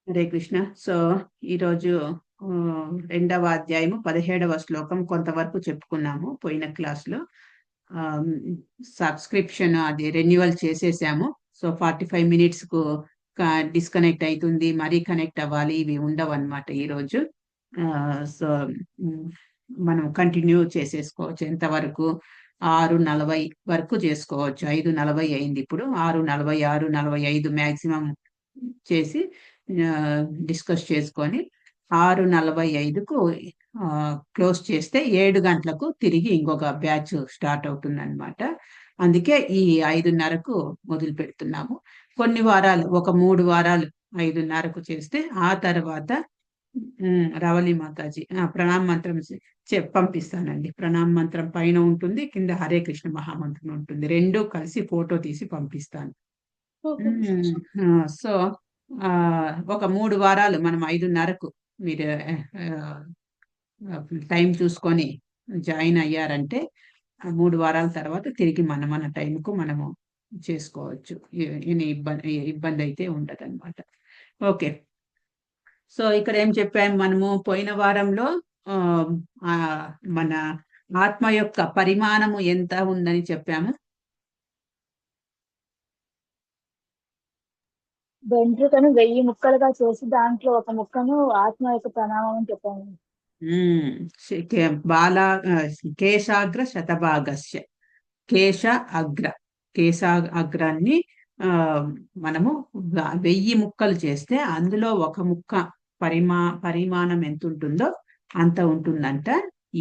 Hare Krishna. So ఈరోజు రెండవ అధ్యాయము 17వ శ్లోకం కొంతవరకు చెప్పుకున్నాము పోయిన క్లాస్ లో. సబ్స్క్రిప్షన్ అది రెన్యువల్ చేసేసాము. సో 45 మినిట్స్ కు డిస్కనెక్ట్ అవుతుంది, మరీ కనెక్ట్ అవ్వాలి, ఇవి ఉండవు అనమాట ఈరోజు. సో మనం కంటిన్యూ చేసేసుకోవచ్చు ఎంతవరకు 6:40 వరకు చేసుకోవచ్చు. 5:40 అయింది, ఇప్పుడు 6:40 6:45 మ్యాక్సిమం చేసి డిస్కస్ చేసుకొని 6:45కు క్లోజ్ చేస్తే 7 గంటలకు తిరిగి ఇంకొక బ్యాచ్ స్టార్ట్ అవుతుంది అనమాట. అందుకే ఈ 5:30కు మొదలు పెడుతున్నాము. కొన్ని వారాలు, ఒక 3 వారాలు 5:30కు చేస్తే ఆ తర్వాత రవళి మాతాజీ ప్రణామ మంత్రం పంపిస్తానండి. ప్రణామ మంత్రం పైన ఉంటుంది, కింద హరే కృష్ణ మహామంత్రం ఉంటుంది. రెండు కలిసి ఫోటో తీసి పంపిస్తాను. సో ఒక 3 వారాలు మనం 5:30కు మీరు టైం చూసుకొని జాయిన్ అయ్యారంటే 3 వారాల తర్వాత తిరిగి మన టైంకు మనము చేసుకోవచ్చు. ఇబ్బంది అయితే ఉండదు అనమాట. ఓకే. సో ఇక్కడ ఏం చెప్పాము మనము పోయిన వారంలో, మన ఆత్మ యొక్క పరిమాణము ఎంత ఉందని చెప్పాము. వెంట్రుకను 1000 ముక్కలుగా చేసి దాంట్లో ఒక ముక్కను ఆత్మ యొక్క ప్రణామం అని చెప్పాను. కేశాగ్ర శతభాగస్య, కేశాగ్రాన్ని మనము 1000 ముక్కలు చేస్తే అందులో ఒక ముక్క పరిమాణం ఎంత ఉంటుందో అంత ఉంటుందంట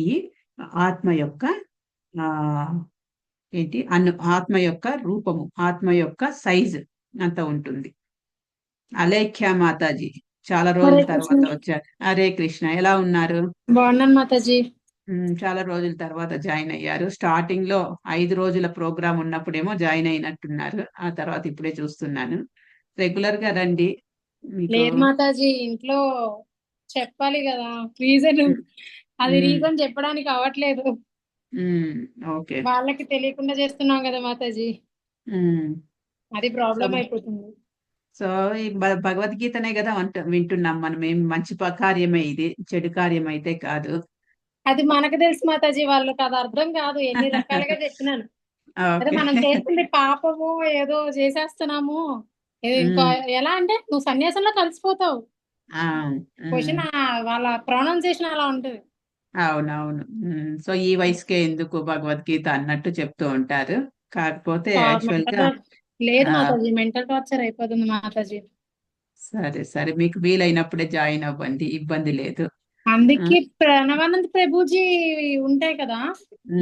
ఈ ఆత్మ యొక్క ఆత్మ యొక్క రూపము, ఆత్మ యొక్క సైజు అంత ఉంటుంది. అలేఖ్య మాతాజీ చాలా రోజుల తర్వాత వచ్చారు. హరే కృష్ణ, ఎలా ఉన్నారు? బాగున్నాను మాతాజీ. చాలా రోజుల తర్వాత జాయిన్ అయ్యారు. స్టార్టింగ్ లో 5 రోజుల ప్రోగ్రామ్ ఉన్నప్పుడేమో జాయిన్ అయినట్టున్నారు, ఆ తర్వాత ఇప్పుడే చూస్తున్నాను. రెగ్యులర్ గా రండి. లేదు మాతాజీ, ఇంట్లో చెప్పాలి కదా రీజన్, అది రీజన్ చెప్పడానికి అవ్వట్లేదు. ఓకే, వాళ్ళకి తెలియకుండా చేస్తున్నాం కదా మాతాజీ, అది ప్రాబ్లం అయిపోతుంది. సో ఈ భగవద్గీతనే కదా వింటున్నాం మనం. ఏం మంచి కార్యమే ఇది, చెడు కార్యం అయితే కాదు. అది మనకు తెలుసు మాతాజీ, వాళ్ళకి అది అర్థం కాదు. ఎన్ని రకాలుగా చెప్పినాను. అదే మనం చేస్తుంది పాపము, ఏదో చేసేస్తున్నాము. ఇంకా ఎలా అంటే నువ్వు సన్యాసంలో కలిసిపోతావు. క్వశ్చన్ వాళ్ళ ప్రొనౌన్సియేషన్ అలా ఉంటుంది. అవునవును. సో ఈ వయసుకే ఎందుకు భగవద్గీత అన్నట్టు చెప్తూ ఉంటారు. కాకపోతే యాక్చువల్ గా లేదు మాతాజీ, మెంటల్ టార్చర్ అయిపోతుంది మాతాజీ. సరే, మీకు వీలైనప్పుడే జాయిన్ అవ్వండి, ఇబ్బంది లేదు. అందుకే ప్రణవానంద్ ప్రభుజీ ఉంటాయి కదా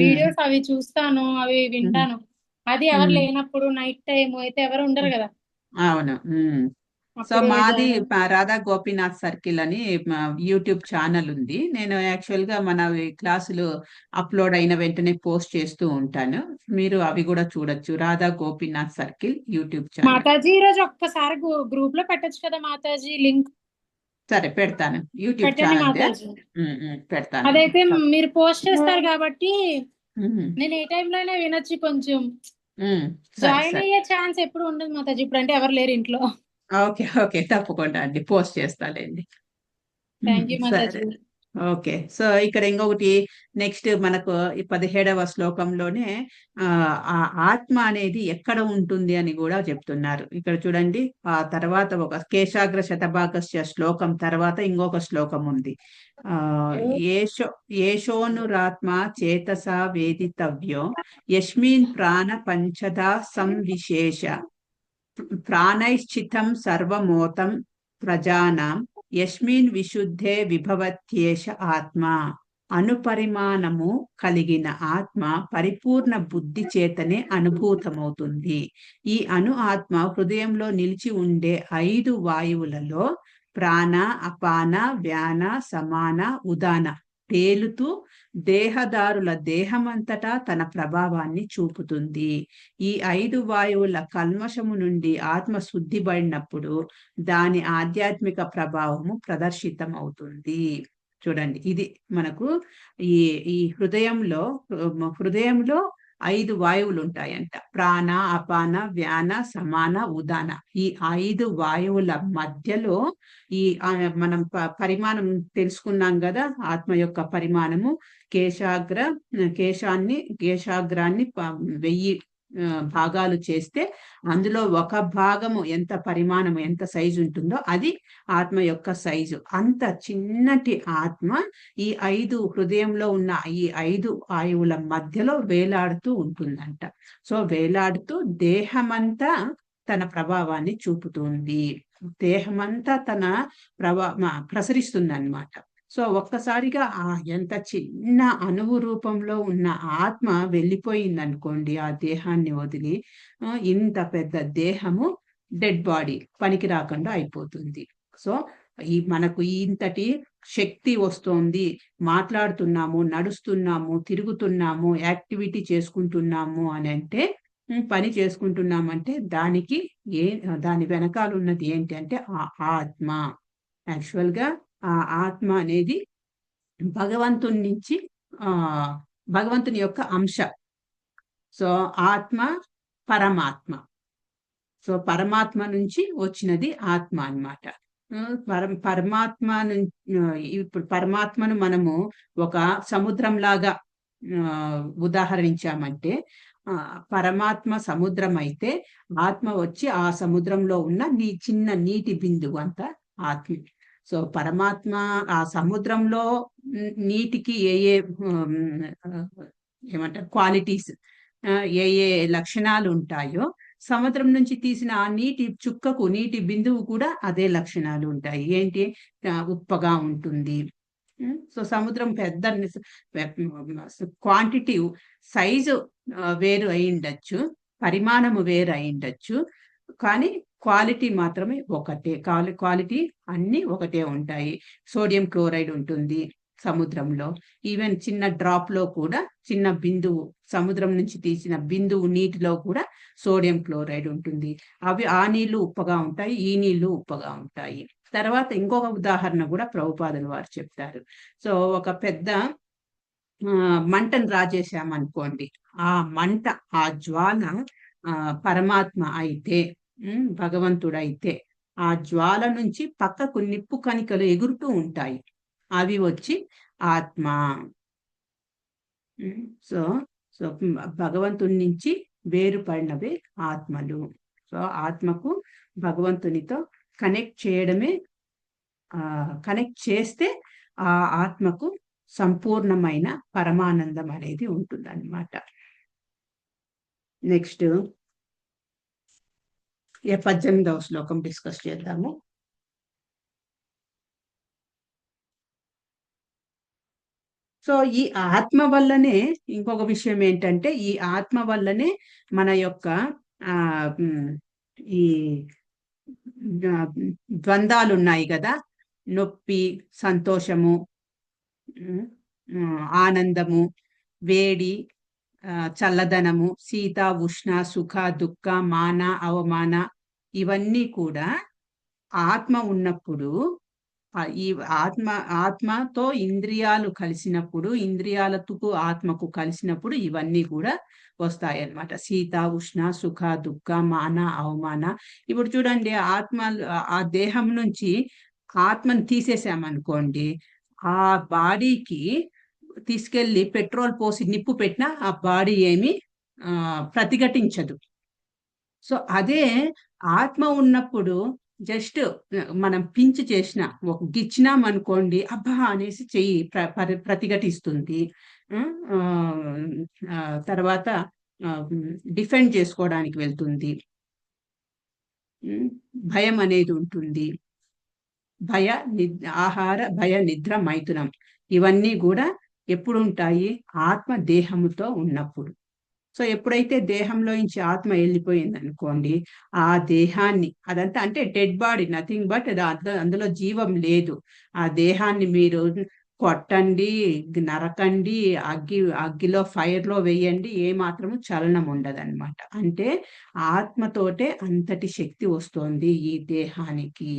వీడియోస్, అవి చూస్తాను, అవి వింటాను. అది ఎవరు లేనప్పుడు నైట్ టైం అయితే ఎవరు ఉండరు కదా. అవును. సో మాది రాధా గోపీనాథ్ సర్కిల్ అని యూట్యూబ్ ఛానల్ ఉంది. నేను యాక్చువల్ గా మన క్లాసులు అప్లోడ్ అయిన వెంటనే పోస్ట్ చేస్తూ ఉంటాను. మీరు అవి కూడా చూడొచ్చు. Radha Gopinath circle YouTube channel. Mataji ఈరోజు ఒక్కసారి గ్రూప్ లో పెట్టచ్చు కదా మాతాజీ లింక్? సరే, పెడతాను. యూట్యూబ్ ఛానల్ పెడతాను. అదైతే మీరు పోస్ట్ చేస్తారు కాబట్టి నేను ఏ టైంలో అయినా వినొచ్చు. కొంచెం జాయిన్ అయ్యే ఛాన్స్ ఎప్పుడు ఉండదు మాతాజీ, ఇప్పుడు అంటే ఎవరు లేరు ఇంట్లో. ఓకే, తప్పకుండా అండి, పోస్ట్ చేస్తానండి. Thank you Mataji. Okay. So ఇక్కడ ఇంకొకటి నెక్స్ట్ మనకు ఈ 17వ శ్లోకంలోనే ఆ ఆత్మ అనేది ఎక్కడ ఉంటుంది అని కూడా చెప్తున్నారు. ఇక్కడ చూడండి, ఆ తర్వాత ఒక కేశాగ్ర శతభాగస్య శ్లోకం తర్వాత ఇంకొక శ్లోకం ఉంది. ఏషోనురాత్మ చేతసా వేదితవ్యో యస్మిన్ ప్రాణ పంచదా సంవిశేష ప్రాణైశ్చితం సర్వమోతం ప్రజానాం యస్మిన్ విశుద్ధే విభవత్యేష ఆత్మ. అనుపరిమాణము కలిగిన ఆత్మ పరిపూర్ణ బుద్ధి చేతనే అనుభూతమవుతుంది. ఈ ఆత్మ హృదయంలో నిలిచి ఉండే 5 వాయువులలో ప్రాణ, అపాన, వ్యాన, సమాన, ఉదాన తేలుతూ దేహదారుల దేహమంతటా తన ప్రభావాన్ని చూపుతుంది. ఈ 5 వాయువుల కల్మషము నుండి ఆత్మ శుద్ధిపడినప్పుడు దాని ఆధ్యాత్మిక ప్రభావము ప్రదర్శితం అవుతుంది. చూడండి, ఇది మనకు ఈ హృదయంలో 5 వాయువులు ఉంటాయంట. ప్రాణ, అపాన, వ్యాన, సమాన, ఉదాన. ఈ 5 వాయువుల మధ్యలో ఈ మనం పరిమాణం తెలుసుకున్నాం కదా, ఆత్మ యొక్క పరిమాణము. కేశాగ్రాన్ని 1000 భాగాలు చేస్తే అందులో ఒక భాగము ఎంత పరిమాణము, ఎంత సైజు ఉంటుందో అది ఆత్మ యొక్క సైజు. అంత చిన్నటి ఆత్మ ఈ 5 హృదయంలో ఉన్న ఈ 5 వాయువుల మధ్యలో వేలాడుతూ ఉంటుందంట. సో వేలాడుతూ దేహమంతా తన ప్రభావాన్ని చూపుతుంది, దేహమంతా తన ప్రసరిస్తుంది అన్నమాట. సో ఒక్కసారిగా ఎంత చిన్న అణువు రూపంలో ఉన్న ఆత్మ వెళ్ళిపోయింది అనుకోండి ఆ దేహాన్ని వదిలి, ఇంత పెద్ద దేహము డెడ్ బాడీ పనికి రాకుండా అయిపోతుంది. సో మనకు ఇంతటి శక్తి వస్తోంది, మాట్లాడుతున్నాము, నడుస్తున్నాము, తిరుగుతున్నాము, యాక్టివిటీ చేసుకుంటున్నాము అని అంటే, పని చేసుకుంటున్నామంటే దాని వెనకాల ఉన్నది ఏంటి అంటే ఆ ఆత్మ. యాక్చువల్గా ఆ ఆత్మ అనేది భగవంతుని నుంచి భగవంతుని యొక్క అంశ. సో ఆత్మ పరమాత్మ. సో పరమాత్మ నుంచి వచ్చినది ఆత్మ అన్నమాట. పరమాత్మ ఇప్పుడు పరమాత్మను మనము ఒక సముద్రం లాగా ఉదాహరించామంటే, పరమాత్మ సముద్రం అయితే ఆత్మ వచ్చి ఆ సముద్రంలో ఉన్న చిన్న నీటి బిందువు అంత ఆత్మ. సో పరమాత్మ ఆ సముద్రంలో నీటికి ఏమంటారు క్వాలిటీస్, ఏ లక్షణాలు ఉంటాయో సముద్రం నుంచి తీసిన ఆ నీటి చుక్కకు, నీటి బిందువు కూడా అదే లక్షణాలు ఉంటాయి. ఏంటి? ఉప్పగా ఉంటుంది. సో సముద్రం పెద్ద క్వాంటిటీ, సైజు వేరు అయి ఉండొచ్చు, పరిమాణము వేరు అయి ఉండొచ్చు, కానీ క్వాలిటీ మాత్రమే ఒకటే. క్వాలిటీ అన్ని ఒకటే ఉంటాయి. సోడియం క్లోరైడ్ ఉంటుంది సముద్రంలో. ఈవెన్ చిన్న డ్రాప్ లో కూడా, చిన్న బిందువు, సముద్రం నుంచి తీసిన బిందువు నీటిలో కూడా సోడియం క్లోరైడ్ ఉంటుంది. ఆ నీళ్లు ఉప్పగా ఉంటాయి, ఈ నీళ్లు ఉప్పగా ఉంటాయి. తర్వాత ఇంకొక ఉదాహరణ కూడా ప్రభుపాదులు వారు చెప్తారు. సో ఒక పెద్ద మంటను రాజేశామనుకోండి, ఆ మంట, ఆ జ్వాల పరమాత్మ అయితే, భగవంతుడైతే, ఆ జ్వాల నుంచి పక్కకు నిప్పు కణికలు ఎగురుతూ ఉంటాయి, అవి వచ్చి ఆత్మ. సో సో భగవంతుని నుంచి వేరుపడినవే ఆత్మలు. సో ఆత్మకు భగవంతునితో కనెక్ట్ చేయడమే, కనెక్ట్ చేస్తే ఆ ఆత్మకు సంపూర్ణమైన పరమానందం అనేది ఉంటుంది అన్నమాట. నెక్స్ట్ 18వ శ్లోకం డిస్కస్ చేద్దాము. సో ఈ ఆత్మ వల్లనే ఇంకొక విషయం ఏంటంటే, ఈ ఆత్మ వల్లనే మన యొక్క ఈ ద్వంద్వాలు ఉన్నాయి కదా, నొప్పి, సంతోషము, ఆనందము, వేడి, చల్లదనము, శీత, ఉష్ణ, సుఖ, దుఃఖ, మాన, అవమాన, ఇవన్నీ కూడా ఆత్మ ఉన్నప్పుడు, ఈ ఆత్మతో ఇంద్రియాలు కలిసినప్పుడు, ఇంద్రియాలకు ఆత్మకు కలిసినప్పుడు ఇవన్నీ కూడా వస్తాయి అన్నమాట. శీత, ఉష్ణ, సుఖ, దుఃఖ, మాన, అవమాన. ఇప్పుడు చూడండి, ఆ దేహం నుంచి ఆత్మను తీసేసామనుకోండి, ఆ బాడీకి తీసుకెళ్లి పెట్రోల్ పోసి నిప్పు పెట్టినా ఆ బాడీ ఏమి ప్రతిఘటించదు. సో అదే ఆత్మ ఉన్నప్పుడు జస్ట్ మనం పించ్ చేసిన, ఒక గిచ్చినాం అనుకోండి, అబ్బా అనేసి చెయ్యి ప్రతిఘటిస్తుంది. తర్వాత డిఫెండ్ చేసుకోవడానికి వెళ్తుంది. భయం అనేది ఉంటుంది. ఆహార, భయ, నిద్ర, మైథునం, ఇవన్నీ కూడా ఎప్పుడు ఉంటాయి? ఆత్మ దేహముతో ఉన్నప్పుడు. సో ఎప్పుడైతే దేహంలో నుంచి ఆత్మ వెళ్ళిపోయింది అనుకోండి, ఆ దేహాన్ని, అదంతా అంటే డెడ్ బాడీ, నథింగ్ బట్, అందులో జీవం లేదు. ఆ దేహాన్ని మీరు కొట్టండి, నరకండి, అగ్గిలో ఫైర్లో వేయండి, ఏ మాత్రము చలనం ఉండదన్నమాట. అంటే ఆత్మతోటే అంతటి శక్తి వస్తుంది ఈ దేహానికి.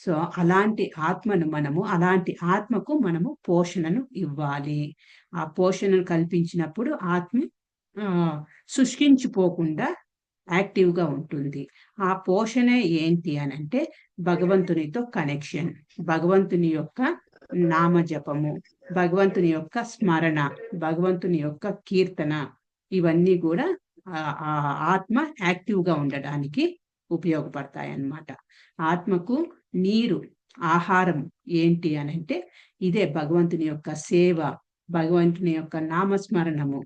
సో అలాంటి ఆత్మకు మనము పోషణను ఇవ్వాలి. ఆ పోషణను కల్పించినప్పుడు ఆత్మ ఆ, శుష్కించిపోకుండా యాక్టివ్గా ఉంటుంది. ఆ పోషణే ఏంటి అని అంటే భగవంతునితో కనెక్షన్, భగవంతుని యొక్క నామజపము, భగవంతుని యొక్క స్మరణ, భగవంతుని యొక్క కీర్తన, ఇవన్నీ కూడా ఆ ఆత్మ యాక్టివ్గా ఉండడానికి ఉపయోగపడతాయి అన్నమాట. ఆత్మకు నీరు, ఆహారం ఏంటి అని అంటే ఇదే భగవంతుని యొక్క సేవ, భగవంతుని యొక్క నామస్మరణము.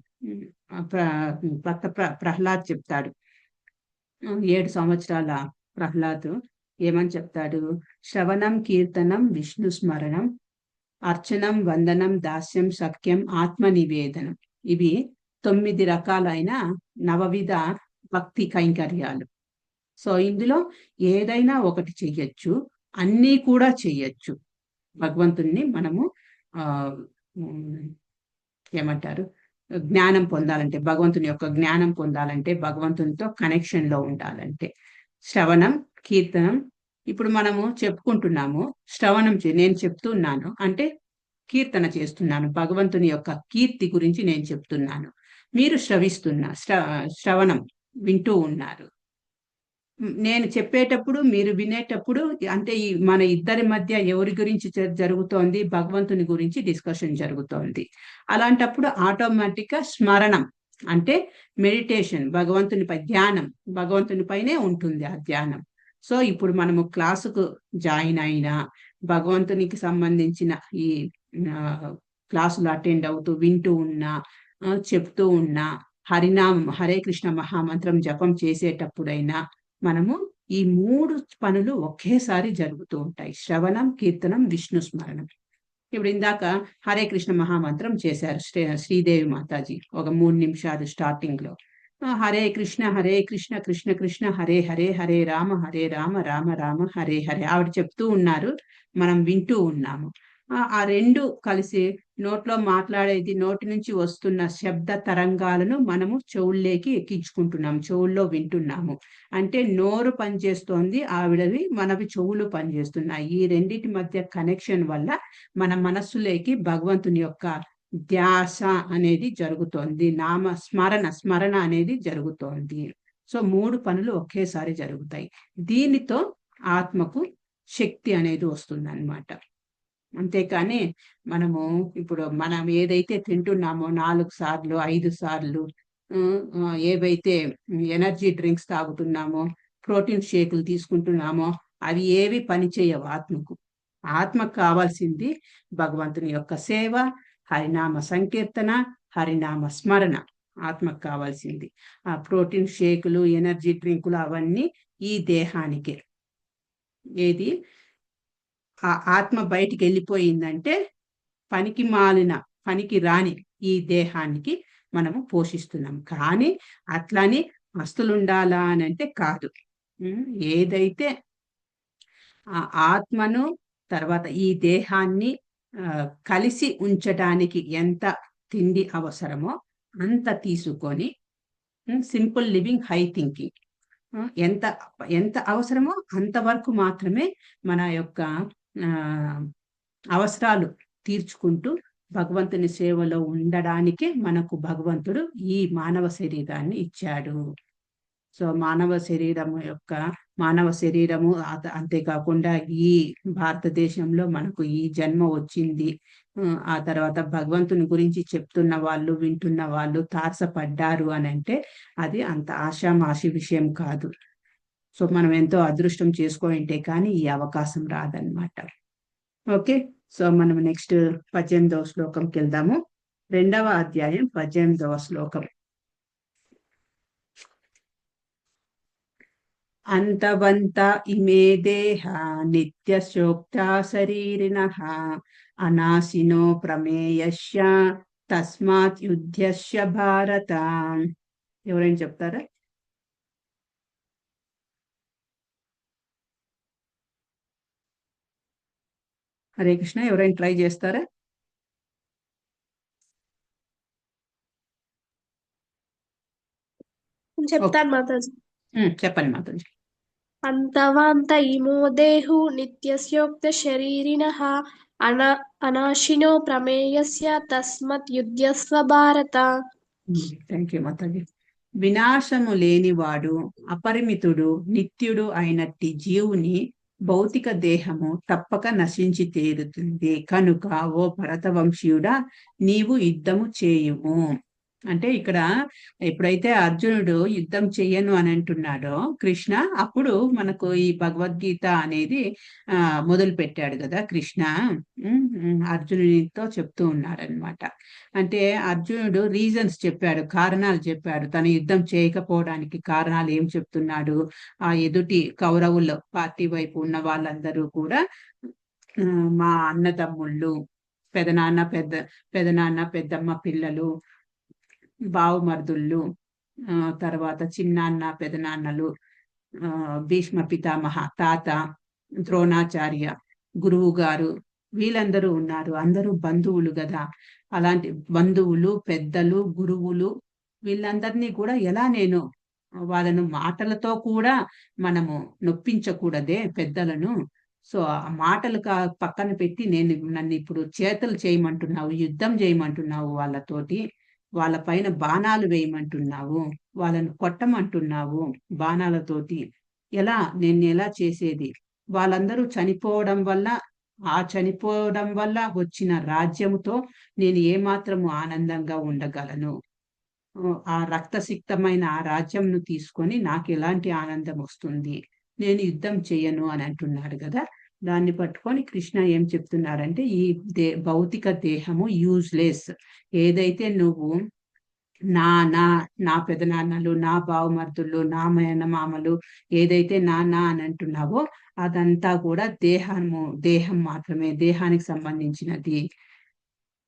ప్రహ్లాద్ చెప్తాడు, 7 సంవత్సరాల ప్రహ్లాద్ ఏమని చెప్తాడు? శ్రవణం, కీర్తనం, విష్ణు స్మరణం, అర్చనం, వందనం, దాస్యం, సఖ్యం, ఆత్మ నివేదనం. ఇవి 9 రకాలైన నవవిధ భక్తి కైంకర్యాలు. సో ఇందులో ఏదైనా ఒకటి చెయ్యొచ్చు, అన్నీ కూడా చెయ్యొచ్చు. భగవంతుణ్ణి మనము ఆ ఏమంటారు, జ్ఞానం పొందాలంటే, భగవంతుని యొక్క జ్ఞానం పొందాలంటే, భగవంతునితో కనెక్షన్ లో ఉండాలంటే శ్రవణం, కీర్తనం. ఇప్పుడు మనము చెప్పుకుంటున్నాము, శ్రవణం నేను చెప్తున్నాను అంటే కీర్తన చేస్తున్నాను, భగవంతుని యొక్క కీర్తి గురించి నేను చెప్తున్నాను. మీరు శ్రవణం వింటూ ఉన్నారు. నేను చెప్పేటప్పుడు మీరు వినేటప్పుడు అంటే మన ఇద్దరి మధ్య ఎవరి గురించి జరుగుతోంది? భగవంతుని గురించి డిస్కషన్ జరుగుతోంది. అలాంటప్పుడు ఆటోమేటిక్ గా స్మరణం అంటే మెడిటేషన్, భగవంతునిపై ధ్యానం, భగవంతునిపైనే ఉంటుంది ఆ ధ్యానం. సో ఇప్పుడు మనము క్లాసుకు జాయిన్ అయినా, భగవంతునికి సంబంధించిన ఈ క్లాసులు అటెండ్ అవుతూ వింటూ ఉన్నా, చెప్తూ ఉన్నా, హరినామం, హరే కృష్ణ మహామంత్రం జపం చేసేటప్పుడైనా మనము ఈ 3 పనులు ఒకేసారి జరుగుతూ ఉంటాయి: శ్రవణం, కీర్తనం, విష్ణు స్మరణం. ఇప్పుడు ఇందాక హరే కృష్ణ మహామంత్రం చేశారు శ్రీదేవి మాతాజీ ఒక 3 నిమిషాలు స్టార్టింగ్ లో. హరే కృష్ణ కృష్ణ కృష్ణ హరే హరే, హరే రామ రామ రామ హరే హరే ఆవిడ చెప్తూ ఉన్నారు, మనం వింటూ ఉన్నాము. ఆ రెండు కలిసి నోట్లో మాట్లాడేది, నోటి నుంచి వస్తున్న శబ్ద తరంగాలను మనము చెవుల్లోకి ఎక్కించుకుంటున్నాము, చెవుల్లో వింటున్నాము. అంటే నోరు పనిచేస్తోంది ఆవిడవి, మనవి చెవులు పనిచేస్తున్నాయి. ఈ రెండిటి మధ్య కనెక్షన్ వల్ల మన మనస్సులోకి భగవంతుని యొక్క ధ్యాస అనేది జరుగుతోంది, నామ స్మరణ అనేది జరుగుతోంది. సో 3 పనులు ఒకేసారి జరుగుతాయి. దీనితో ఆత్మకు శక్తి అనేది వస్తుంది అన్నమాట. అంతేకాని మనము ఇప్పుడు మనం ఏదైతే తింటున్నామో 4 సార్లు 5 సార్లు, ఏవైతే ఎనర్జీ డ్రింక్స్ తాగుతున్నామో, ప్రోటీన్ షేకులు తీసుకుంటున్నామో, అవి ఏవి పనిచేయవు ఆత్మకు. ఆత్మకు కావాల్సింది భగవంతుని యొక్క సేవ, హరినామ సంకీర్తన, హరినామ స్మరణ ఆత్మకు కావాల్సింది. ఆ ప్రోటీన్ షేకులు, ఎనర్జీ డ్రింకులు అవన్నీ ఈ దేహానికే. ఏది ఆ ఆత్మ బయటికి వెళ్ళిపోయిందంటే పనికి రాని ఈ దేహానికి మనము పోషిస్తున్నాం. కానీ అట్లానే ఆస్తులుండాలా అని అంటే కాదు. ఏదైతే ఆ ఆత్మను తర్వాత ఈ దేహాన్ని కలిసి ఉంచడానికి ఎంత తిండి అవసరమో అంత తీసుకొని, సింపుల్ లివింగ్, హై థింకింగ్, ఎంత ఎంత అవసరమో అంతవరకు మాత్రమే మన యొక్క అవసరాలు తీర్చుకుంటూ భగవంతుని సేవలో ఉండడానికే మనకు భగవంతుడు ఈ మానవ శరీరాన్ని ఇచ్చాడు. సో మానవ శరీరము అంతేకాకుండా ఈ భారతదేశంలో మనకు ఈ జన్మ వచ్చింది. ఆ తర్వాత భగవంతుని గురించి చెప్తున్న వాళ్ళు, వింటున్న వాళ్ళు తారసపడ్డారు అని అంటే అది అంత ఆషామాషి విషయం కాదు. సో మనం ఎంతో అదృష్టం చేసుకోంటే కానీ ఈ అవకాశం రాదన్నమాట. ఓకే, సో మనం నెక్స్ట్ 18వ శ్లోకంకి వెళ్దాము. 2వ అధ్యాయం 18వ శ్లోకం. అంతవంత ఇమే దేహ నిత్యశోక్తా శరీరిణః అనాశినో ప్రమేయస్య తస్మాత్ యుధ్యస్య భారత. ఎవరైనా చెప్తారా? హరే కృష్ణ, ఎవరైనా ట్రై చేస్తారా? చెప్తాను మాతాజీ. చెప్పండి మాతాజీ. అంతవాంత ఇమో దేహు నిత్యస్యోక్త శరీరిణః అనాశినో ప్రమేయస్య తస్మత్ యుధ్యస్వ భారత. Thank you Mataji. వినాశము లేనివాడు అపరిమితుడు నిత్యుడు అయినట్టి జీవుని భౌతిక దేహము తప్పక నశించి తీరుతుంది కనుక ఓ భరతవంశీయుడా నీవు యుద్ధము చేయుము. అంటే ఇక్కడ ఎప్పుడైతే అర్జునుడు యుద్ధం చెయ్యను అని అంటున్నాడో కృష్ణ, అప్పుడు మనకు ఈ భగవద్గీత అనేది మొదలు పెట్టాడు కదా కృష్ణ. అర్జునుడితో చెప్తూ ఉన్నాడు అనమాట. అంటే అర్జునుడు రీజన్స్ చెప్పాడు, కారణాలు చెప్పాడు. తను యుద్ధం చేయకపోవడానికి కారణాలు ఏం చెప్తున్నాడు. ఆ ఎదుటి కౌరవుల పార్టీ వైపు ఉన్న వాళ్ళందరూ కూడా మా అన్నదమ్ముళ్ళు, పెదనాన్న పెద్దమ్మ పిల్లలు, బావుమరుదుళ్ళు, తర్వాత చిన్నాన్న పెదనాన్నలు, భీష్మ పితామహ తాత, ద్రోణాచార్య గురువు గారు, వీళ్ళందరూ ఉన్నారు. అందరూ బంధువులు కదా. అలాంటి బంధువులు, పెద్దలు, గురువులు, వీళ్ళందరినీ కూడా ఎలా నేను వాళ్ళను మాటలతో కూడా మనము నొప్పించకూడదే పెద్దలను. సో ఆ మాటలు పక్కన పెట్టి నన్ను ఇప్పుడు చేతలు చేయమంటున్నావు, యుద్ధం చేయమంటున్నావు, వాళ్ళతోటి వాళ్ళ పైన బాణాలు వేయమంటున్నావు, వాళ్ళను కొట్టమంటున్నావు బాణాలతోటి. నేను ఎలా చేసేది? వాళ్ళందరూ చనిపోవడం వల్ల వచ్చిన రాజ్యముతో నేను ఏమాత్రము ఆనందంగా ఉండగలను? ఆ రక్తసిక్తమైన ఆ రాజ్యంను తీసుకొని నాకు ఎలాంటి ఆనందం వస్తుంది? నేను యుద్ధం చెయ్యను అని అంటున్నాడు కదా. దాన్ని పట్టుకొని కృష్ణ ఏం చెప్తున్నారంటే ఈ భౌతిక దేహము యూజ్లెస్. ఏదైతే నువ్వు నా పెదనాన్నలు, నా బావమర్దులు, నా మేనమామలు ఏదైతే నా అని అంటున్నావో అదంతా కూడా దేహం మాత్రమే, దేహానికి సంబంధించినది.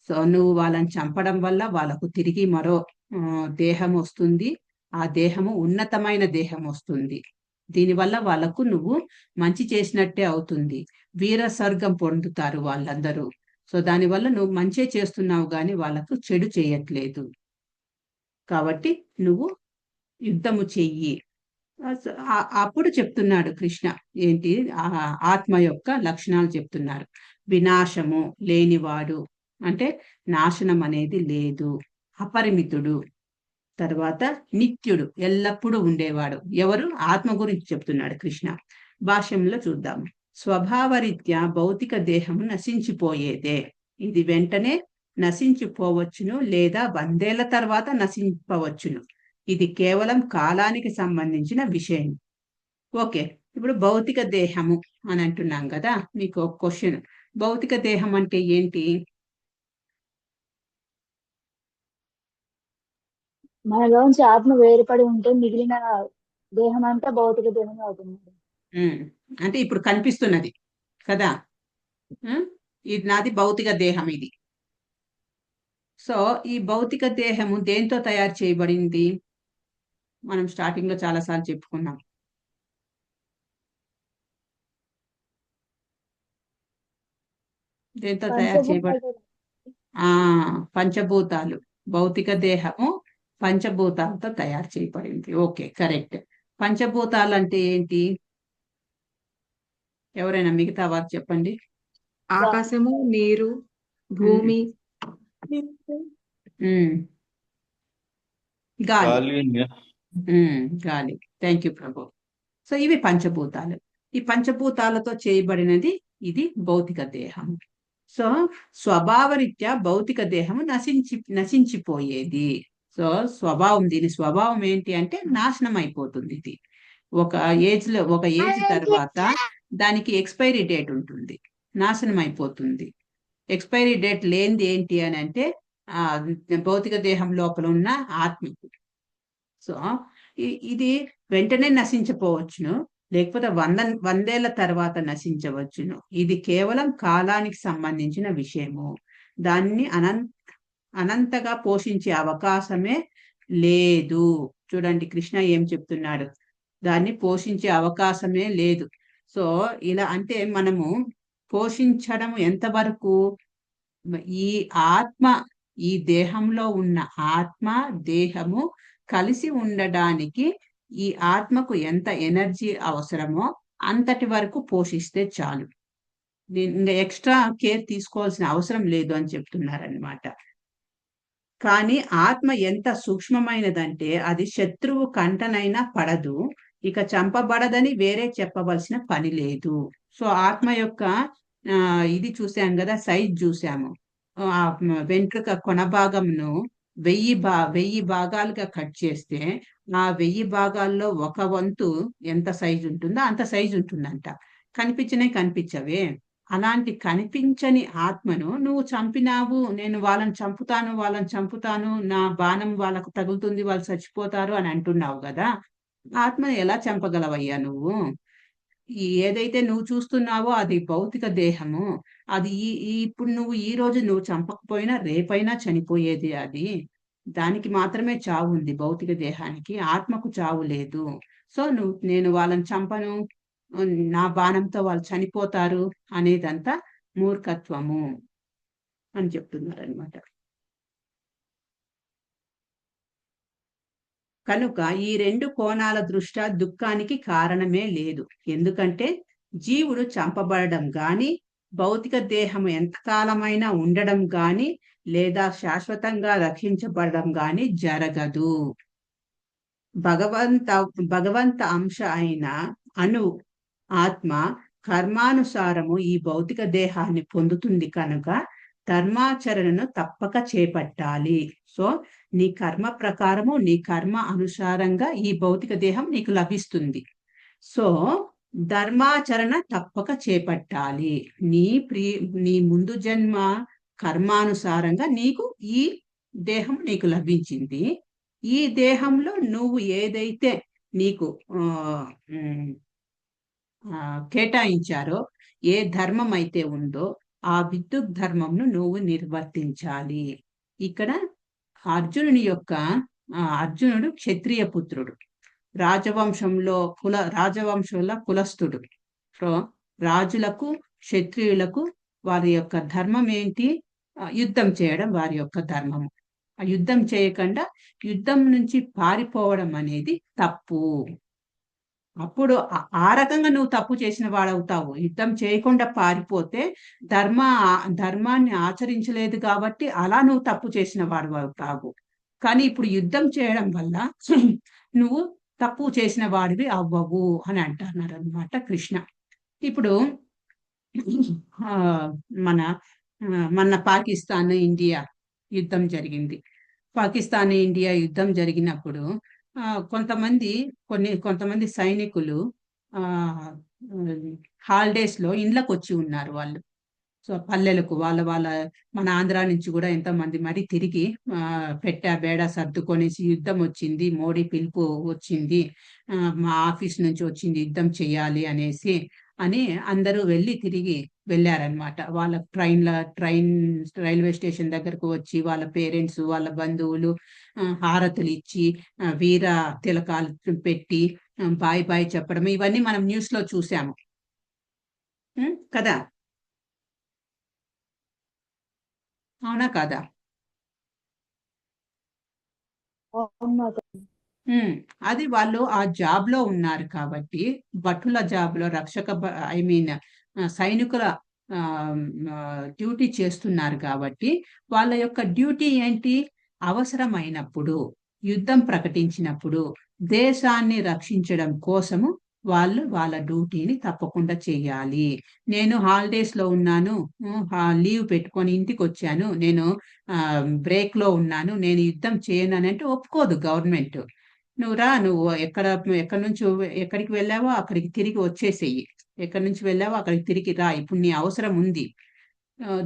సో నువ్వు వాళ్ళని చంపడం వల్ల వాళ్ళకు తిరిగి మరో దేహం వస్తుంది. ఆ దేహము ఉన్నతమైన దేహం వస్తుంది. దీనివల్ల వాళ్ళకు నువ్వు మంచి చేసినట్టే అవుతుంది. వీర స్వర్గం పొందుతారు వాళ్ళందరూ. సో దానివల్ల నువ్వు మంచి చేస్తున్నావు కానీ వాళ్ళకు చెడు చేయట్లేదు. కాబట్టి నువ్వు యుద్ధము చెయ్యి. అప్పుడు చెప్తున్నాడు కృష్ణ ఏంటి, ఆత్మ యొక్క లక్షణాలు చెప్తున్నారు. వినాశము లేనివాడు అంటే నాశనం అనేది లేదు, అపరిమితుడు, తర్వాత నిత్యుడు, ఎల్లప్పుడూ ఉండేవాడు. ఎవరు? ఆత్మ గురించి చెప్తున్నాడు కృష్ణ. భాష్యంలో చూద్దాం. స్వభావరీత్యా భౌతిక దేహము నశించిపోయేదే. ఇది వెంటనే నశించిపోవచ్చును లేదా 100 ఏళ్ల తర్వాత నశించవచ్చును. ఇది కేవలం కాలానికి సంబంధించిన విషయం. ఓకే, ఇప్పుడు భౌతిక దేహము అని అంటున్నాం కదా. మీకు ఒక క్వశ్చన్, భౌతిక దేహం అంటే ఏంటి? మనలోంచి ఆత్మ వేరుపడి ఉంటే మిగిలిన దేహం అంతా భౌతిక దేహం అవుతుంది. అంటే ఇప్పుడు కనిపిస్తున్నది కదా, ఇది నాది భౌతిక దేహం ఇది. సో ఈ భౌతిక దేహము దేంతో తయారు చేయబడింది? మనం స్టార్టింగ్ లో చాలాసార్లు చెప్పుకున్నాం. దేంతో తయారు చేయబడి? పంచభూతాలు. భౌతిక దేహము పంచభూతాలతో తయారు చేయబడింది. Okay, correct. పంచభూతాలు అంటే ఏంటి? ఎవరైనా మిగతా వారు చెప్పండి. ఆకాశము, నీరు, భూమి, గాలి. Thank you Prabhu. సో ఇవి పంచభూతాలు. ఈ పంచభూతాలతో చేయబడినది ఇది భౌతిక దేహం. సో స్వభావరీత్యా భౌతిక దేహము నశించిపోయేది. సో స్వభావం, దీని స్వభావం ఏంటి అంటే నాశనం అయిపోతుంది. ఇది ఒక ఏజ్ తర్వాత దానికి ఎక్స్పైరీ డేట్ ఉంటుంది, నాశనం అయిపోతుంది. ఎక్స్పైరీ డేట్ లేనిది ఏంటి అని అంటే భౌతిక దేహం లోపల ఉన్న ఆత్మకు. సో ఇది వెంటనే నశించిపోవచ్చును, లేకపోతే 100 ఏళ్ల తర్వాత నశించవచ్చును. ఇది కేవలం కాలానికి సంబంధించిన విషయము. దాన్ని అనంతగా పోషించే అవకాశమే లేదు. చూడండి కృష్ణ ఏం చెప్తున్నాడు, దాన్ని పోషించే అవకాశమే లేదు. సో ఇలా అంటే మనము పోషించడం ఎంతవరకు? ఈ ఆత్మ, ఈ దేహంలో ఉన్న ఆత్మ దేహము కలిసి ఉండడానికి ఈ ఆత్మకు ఎంత ఎనర్జీ అవసరమో అంతటి వరకు పోషిస్తే చాలు. ఇంకా ఎక్స్ట్రా కేర్ తీసుకోవాల్సిన అవసరం లేదు అని చెప్తున్నారనమాట. కానీ ఆత్మ ఎంత సూక్ష్మమైనదంటే అది శత్రువు కంటనైనా పడదు, ఇక చంపబడదని వేరే చెప్పవలసిన పని లేదు. సో ఆత్మ యొక్క ఇది చూసాం కదా, సైజ్ చూసాము. ఆ వెంట్రుక కొన భాగంను 1000 భాగాలుగా కట్ చేస్తే ఆ 1000 భాగాల్లో ఒక వంతు ఎంత సైజు ఉంటుందో అంత సైజు ఉంటుందంట. కనిపించవే. అలాంటి కనిపించని ఆత్మను నువ్వు చంపినావు, నేను వాళ్ళని చంపుతాను, నా బాణం వాళ్ళకు తగులుతుంది, వాళ్ళు చచ్చిపోతారు అని అంటున్నావు కదా. ఆత్మను ఎలా చంపగలవయ్యా నువ్వు? ఏదైతే నువ్వు చూస్తున్నావో అది భౌతిక దేహము. అది ఇప్పుడు నువ్వు ఈ రోజు నువ్వు చంపకపోయినా రేపైనా చనిపోయేది అది. దానికి మాత్రమే చావు ఉంది, భౌతిక దేహానికి. ఆత్మకు చావు లేదు. సో నేను వాళ్ళని చంపను, నా బాణంతో వాళ్ళు చనిపోతారు అనేదంతా మూర్ఖత్వము అని చెప్తున్నారనమాట. కనుక ఈ 2 కోణాల దృష్ట్యా దుఃఖానికి కారణమే లేదు. ఎందుకంటే జీవుడు చంపబడడం గాని, భౌతిక దేహం ఎంతకాలమైనా ఉండడం గాని, లేదా శాశ్వతంగా రక్షించబడడం గాని జరగదు. భగవంత అంశ అయిన అణు ఆత్మ కర్మానుసారము ఈ భౌతిక దేహాన్ని పొందుతుంది కనుక ధర్మాచరణను తప్పక చేపట్టాలి. సో నీ కర్మ ప్రకారము, నీ కర్మ అనుసారంగా ఈ భౌతిక దేహం నీకు లభిస్తుంది. సో ధర్మాచరణ తప్పక చేపట్టాలి. నీ ముందు జన్మ కర్మానుసారంగా నీకు ఈ దేహం నీకు లభించింది. ఈ దేహంలో నువ్వు ఏదైతే నీకు కేటాయించారో, ఏ ధర్మం అయితే ఉందో ఆ విద్యుత్ ధర్మంను నువ్వు నిర్వర్తించాలి. ఇక్కడ అర్జునుడు క్షత్రియ పుత్రుడు, రాజవంశంలో కులస్థుడు. సో రాజులకు, క్షత్రియులకు వారి యొక్క ధర్మం ఏంటి? యుద్ధం చేయడం వారి యొక్క ధర్మము. ఆ యుద్ధం చేయకుండా యుద్ధం నుంచి పారిపోవడం అనేది తప్పు. అప్పుడు ఆ రకంగా నువ్వు తప్పు చేసిన వాడవుతావు. యుద్ధం చేయకుండా పారిపోతే ధర్మాన్ని ఆచరించలేదు కాబట్టి అలా నువ్వు తప్పు చేసిన వాడు అవుతావు. కానీ ఇప్పుడు యుద్ధం చేయడం వల్ల నువ్వు తప్పు చేసిన వాడివి అవ్వవు అని అంటున్నారు అనమాట కృష్ణ. ఇప్పుడు మన పాకిస్తాన్ ఇండియా యుద్ధం జరిగింది. పాకిస్తాన్ ఇండియా యుద్ధం జరిగినప్పుడు కొంతమంది సైనికులు హాలిడేస్ లో ఇండ్లకు వచ్చి ఉన్నారు వాళ్ళు. సో పల్లెలకు మన ఆంధ్ర నుంచి కూడా ఎంతమంది మరి తిరిగి బేడా సర్దుకొనేసి యుద్ధం వచ్చింది, మోడీ పిలుపు వచ్చింది, మా ఆఫీస్ నుంచి వచ్చింది యుద్ధం చెయ్యాలి అనేసి అని అందరూ తిరిగి వెళ్ళారనమాట. వాళ్ళ రైల్వే స్టేషన్ దగ్గరకు వచ్చి వాళ్ళ పేరెంట్స్, వాళ్ళ బంధువులు హారతులు ఇచ్చి, వీర తిలకాలు పెట్టి బాయ్ చెప్పడం, ఇవన్నీ మనం న్యూస్ లో చూసాము కదా. అవునా కాదా? అది వాళ్ళు ఆ జాబ్ లో ఉన్నారు కాబట్టి, భటుల జాబ్ లో సైనికుల డ్యూటీ చేస్తున్నారు కాబట్టి వాళ్ళ యొక్క డ్యూటీ ఏంటి? అవసరమైనప్పుడు, యుద్ధం ప్రకటించినప్పుడు దేశాన్ని రక్షించడం కోసము వాళ్ళ డ్యూటీని తప్పకుండా చేయాలి. నేను హాలిడేస్ లో ఉన్నాను, లీవ్ పెట్టుకొని ఇంటికి వచ్చాను, నేను బ్రేక్ లో ఉన్నాను, నేను యుద్ధం చేయను అని అంటే ఒప్పుకోదు గవర్నమెంట్. నువ్వు ఎక్కడికి వెళ్ళావో అక్కడికి తిరిగి వచ్చేసేయి, ఎక్కడి నుంచి వెళ్ళావో అక్కడికి తిరిగి రా, ఇప్పుడు నీ అవసరం ఉంది,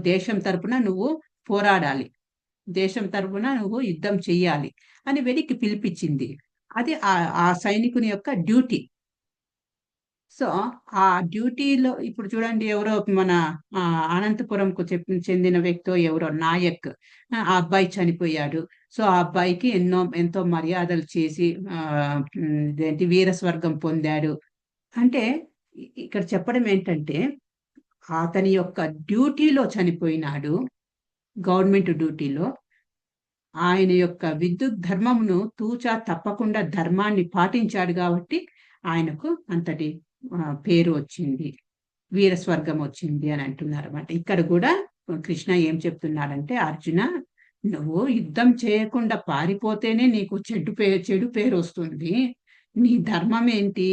దేశం తరపున నువ్వు పోరాడాలి, దేశం తరపున నువ్వు యుద్ధం చెయ్యాలి అని వెనక్కి పిలిపించింది. అది ఆ సైనికుని యొక్క డ్యూటీ. సో ఆ డ్యూటీలో ఇప్పుడు చూడండి, ఎవరో మన అనంతపురంకు చెందిన వ్యక్తి, ఎవరో నాయక్, ఆ అబ్బాయి చనిపోయాడు. సో ఆ అబ్బాయికి ఎంతో మర్యాదలు చేసి వీర స్వర్గం పొందాడు. అంటే ఇక్కడ చెప్పడం ఏంటంటే అతని యొక్క డ్యూటీలో చనిపోయినాడు, గవర్నమెంట్ డ్యూటీలో. ఆయన యొక్క విద్యుత్ ధర్మమును తూచా తప్పకుండా ధర్మాన్ని పాటించాడు కాబట్టి ఆయనకు అంతటి పేరు వచ్చింది, వీర స్వర్గం వచ్చింది అని అంటున్నారు అన్నమాట. ఇక్కడ కూడా కృష్ణ ఏం చెప్తున్నాడంటే, అర్జున నువ్వు యుద్ధం చేయకుండా పారిపోతేనే నీకు చెడు పేరు వస్తుంది. నీ ధర్మం ఏంటి?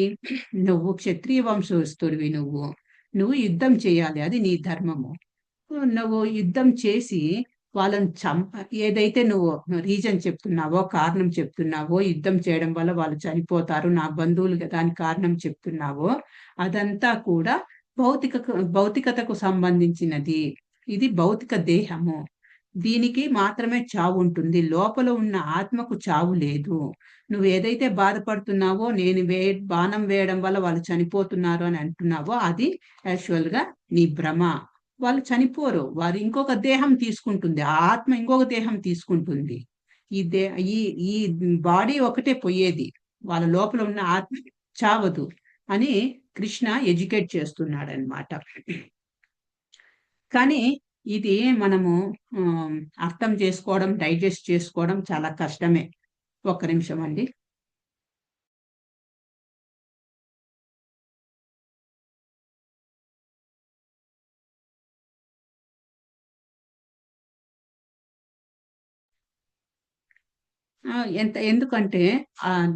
నువ్వు క్షత్రియ వంశస్థుడివి. నువ్వు యుద్ధం చేయాలి, అది నీ ధర్మము. నువ్వు యుద్ధం చేసి వాళ్ళని ఏదైతే నువ్వు రీజన్ చెప్తున్నావో, కారణం చెప్తున్నావో, యుద్ధం చేయడం వల్ల వాళ్ళు చనిపోతారు, నా బంధువులు కదా అని కారణం చెప్తున్నావో, అదంతా కూడా భౌతికతకు సంబంధించినది. ఇది భౌతిక దేహము. దీనికి మాత్రమే చావు ఉంటుంది. లోపల ఉన్న ఆత్మకు చావు లేదు. నువ్వు ఏదైతే బాధపడుతున్నావో, నేను బాణం వేయడం వల్ల వాళ్ళు చనిపోతున్నారు అని అంటున్నావో, అది యాక్చువల్ గా నీ భ్రమ. వాళ్ళు చనిపోరు, వారు ఇంకొక దేహం తీసుకుంటుంది. ఆ ఆత్మ ఇంకొక దేహం తీసుకుంటుంది. ఈ బాడీ ఒకటే పోయేది, వాళ్ళ లోపల ఉన్న ఆత్మ చావదు అని కృష్ణ ఎడ్యుకేట్ చేస్తున్నాడు అన్నమాట. కానీ ఇది మనము అర్థం చేసుకోవడం, డైజెస్ట్ చేసుకోవడం చాలా కష్టమే. ఒక్క నిమిషం అండి. ఎందుకంటే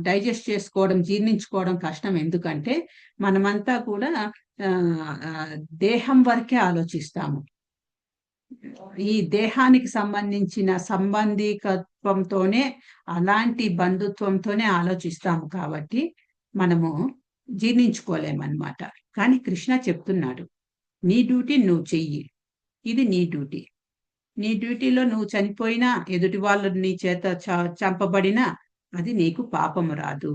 డైజెస్ట్ చేసుకోవడం, జీర్ణించుకోవడం కష్టం. ఎందుకంటే మనమంతా కూడా దేహం వరకే ఆలోచిస్తాము. ఈ దేహానికి సంబంధించిన సంబంధికత్వంతోనే, అలాంటి బంధుత్వంతోనే ఆలోచిస్తాము. కాబట్టి మనము జీర్ణించుకోలేమన్నమాట. కానీ కృష్ణ చెప్తున్నాడు, నీ డ్యూటీ నువ్వు చెయ్యి, ఇది నీ డ్యూటీ. నీ డ్యూటీలో నువ్వు చనిపోయినా, ఎదుటి వాళ్ళు నీ చేత చంపబడినా, అది నీకు పాపము రాదు,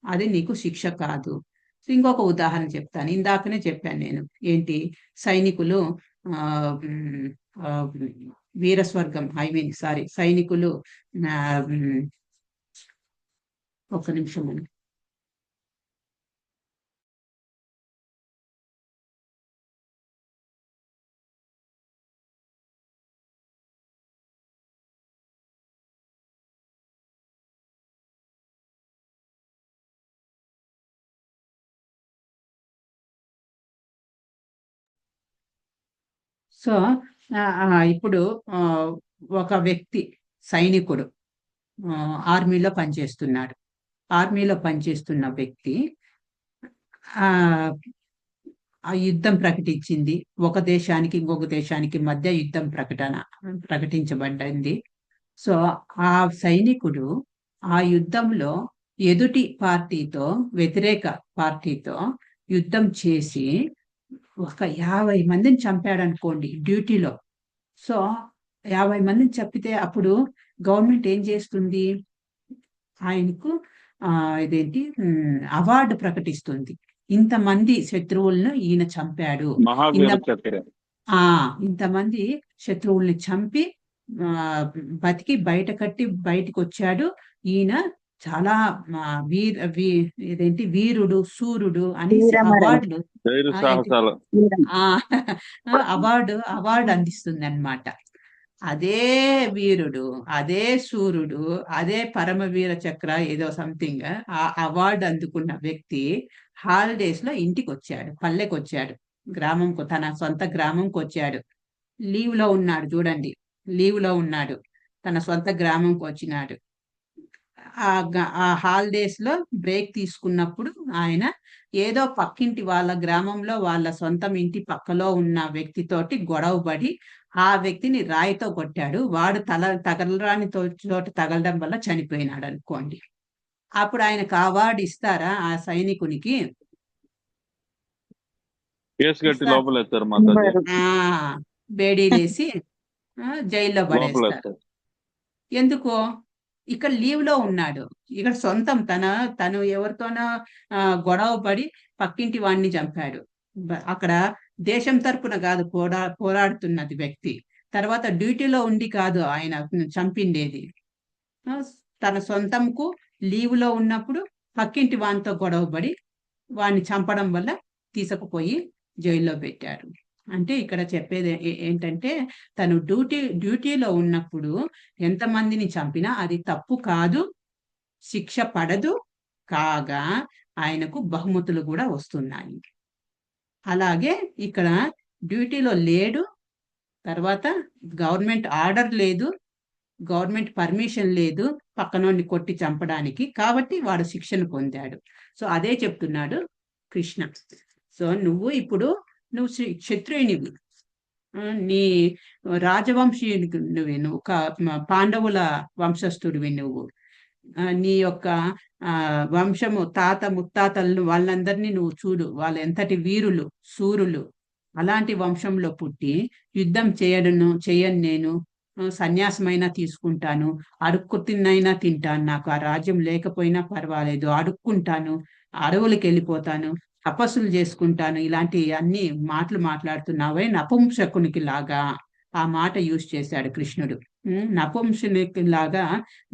అది నీకు శిక్ష కాదు. ఇంకొక ఉదాహరణ చెప్తాను. ఇందాకనే చెప్పాను నేను, ఏంటి, సైనికులు వీరస్వర్గం, సైనికులు ఒక్క నిమిషం అండి. సో ఇప్పుడు ఒక వ్యక్తి, సైనికుడు, ఆర్మీలో పనిచేస్తున్నాడు. ఆర్మీలో పనిచేస్తున్న వ్యక్తి ఆ యుద్ధం ప్రకటించింది. ఒక దేశానికి ఇంకొక దేశానికి మధ్య యుద్ధం ప్రకటించబడింది. సో ఆ సైనికుడు ఆ యుద్ధంలో ఎదుటి పార్టీతో, వ్యతిరేక పార్టీతో యుద్ధం చేసి ఒక 50 మందిని చంపాడు అనుకోండి డ్యూటీలో. సో 50 మందిని చంపితే అప్పుడు గవర్నమెంట్ ఏం చేస్తుంది? ఆయనకు ఇదేంటి అవార్డు ప్రకటిస్తుంది. ఇంతమంది శత్రువులను ఈయన చంపాడు, ఇంతమంది శత్రువుల్ని చంపి బతికి బయటకు వచ్చాడు, ఈయన చాలా వీరుడు, సూర్యుడు అనేసి అవార్డు అందిస్తుంది అన్నమాట. అదే వీరుడు, అదే సూర్యుడు, అదే పరమవీర చక్ర ఏదో సంథింగ్ ఆ అవార్డు అందుకున్న వ్యక్తి హాలిడేస్ లో ఇంటికి వచ్చాడు, పల్లెకి వచ్చాడు, తన సొంత గ్రామంకి వచ్చాడు. లీవ్ లో ఉన్నాడు, చూడండి, లీవ్ లో ఉన్నాడు, తన సొంత గ్రామంకి వచ్చినాడు. ఆ హాలిడేస్ లో బ్రేక్ తీసుకున్నప్పుడు ఆయన ఏదో పక్కింటి వాళ్ళ గ్రామంలో, వాళ్ళ సొంతం ఇంటి పక్కలో ఉన్న వ్యక్తితోటి గొడవపడి ఆ వ్యక్తిని రాయితో కొట్టాడు. వాడు తగలరాని చోట తగలడం వల్ల చనిపోయినాడు అనుకోండి. అప్పుడు ఆయనకు అవార్డు ఇస్తారా? ఆ సైనికునికి బేడీలేసి జైల్లో పడేస్తారు. ఎందుకో? ఇక్కడ లీవ్ లో ఉన్నాడు, ఇక్కడ సొంతం తను ఎవరితోనో గొడవ పడి పక్కింటి వాడిని చంపాడు. అక్కడ దేశం తరపున కాదు పోరాడుతున్నది వ్యక్తి. తర్వాత డ్యూటీలో ఉండి కాదు ఆయన చంపిండేది, తన సొంతంకు లీవ్ లో ఉన్నప్పుడు పక్కింటి వానితో గొడవ పడి వాడిని చంపడం వల్ల తీసుకుపోయి జైల్లో పెట్టారు. అంటే ఇక్కడ చెప్పేది ఏంటంటే, తను డ్యూటీలో ఉన్నప్పుడు ఎంతమందిని చంపినా అది తప్పు కాదు, శిక్ష పడదు, కాగా ఆయనకు బహుమతులు కూడా వస్తున్నాయి. అలాగే ఇక్కడ డ్యూటీలో లేడు, తర్వాత గవర్నమెంట్ ఆర్డర్ లేదు, గవర్నమెంట్ పర్మిషన్ లేదు పక్కనోడిని కొట్టి చంపడానికి, కాబట్టి వాడు శిక్షణ పొందాడు. సో అదే చెప్తున్నాడు కృష్ణ. సో నువ్వు ఇప్పుడు నువ్వు క్షత్రియునివి, నీ రాజవంశీయునికి నువ్వు పాండవుల వంశస్థుడివి నువ్వు. నీ యొక్క వంశము తాత ముత్తాతలను వాళ్ళందరినీ నువ్వు చూడు, వాళ్ళు ఎంతటి వీరులు శూరులు. అలాంటి వంశంలో పుట్టి యుద్ధం చేయను నేను, సన్యాసమైనా తీసుకుంటాను, అడుక్కు తిన్నైనా తింటాను, నాకు ఆ రాజ్యం లేకపోయినా పర్వాలేదు, అడుక్కుంటాను, అడవులకు వెళ్ళిపోతాను, తపస్సులు చేసుకుంటాను, ఇలాంటి అన్ని మాటలు మాట్లాడుతున్నావే నపుంసకునికి లాగా. ఆ మాట యూజ్ చేశాడు కృష్ణుడు. నపుంసకునికి లాగా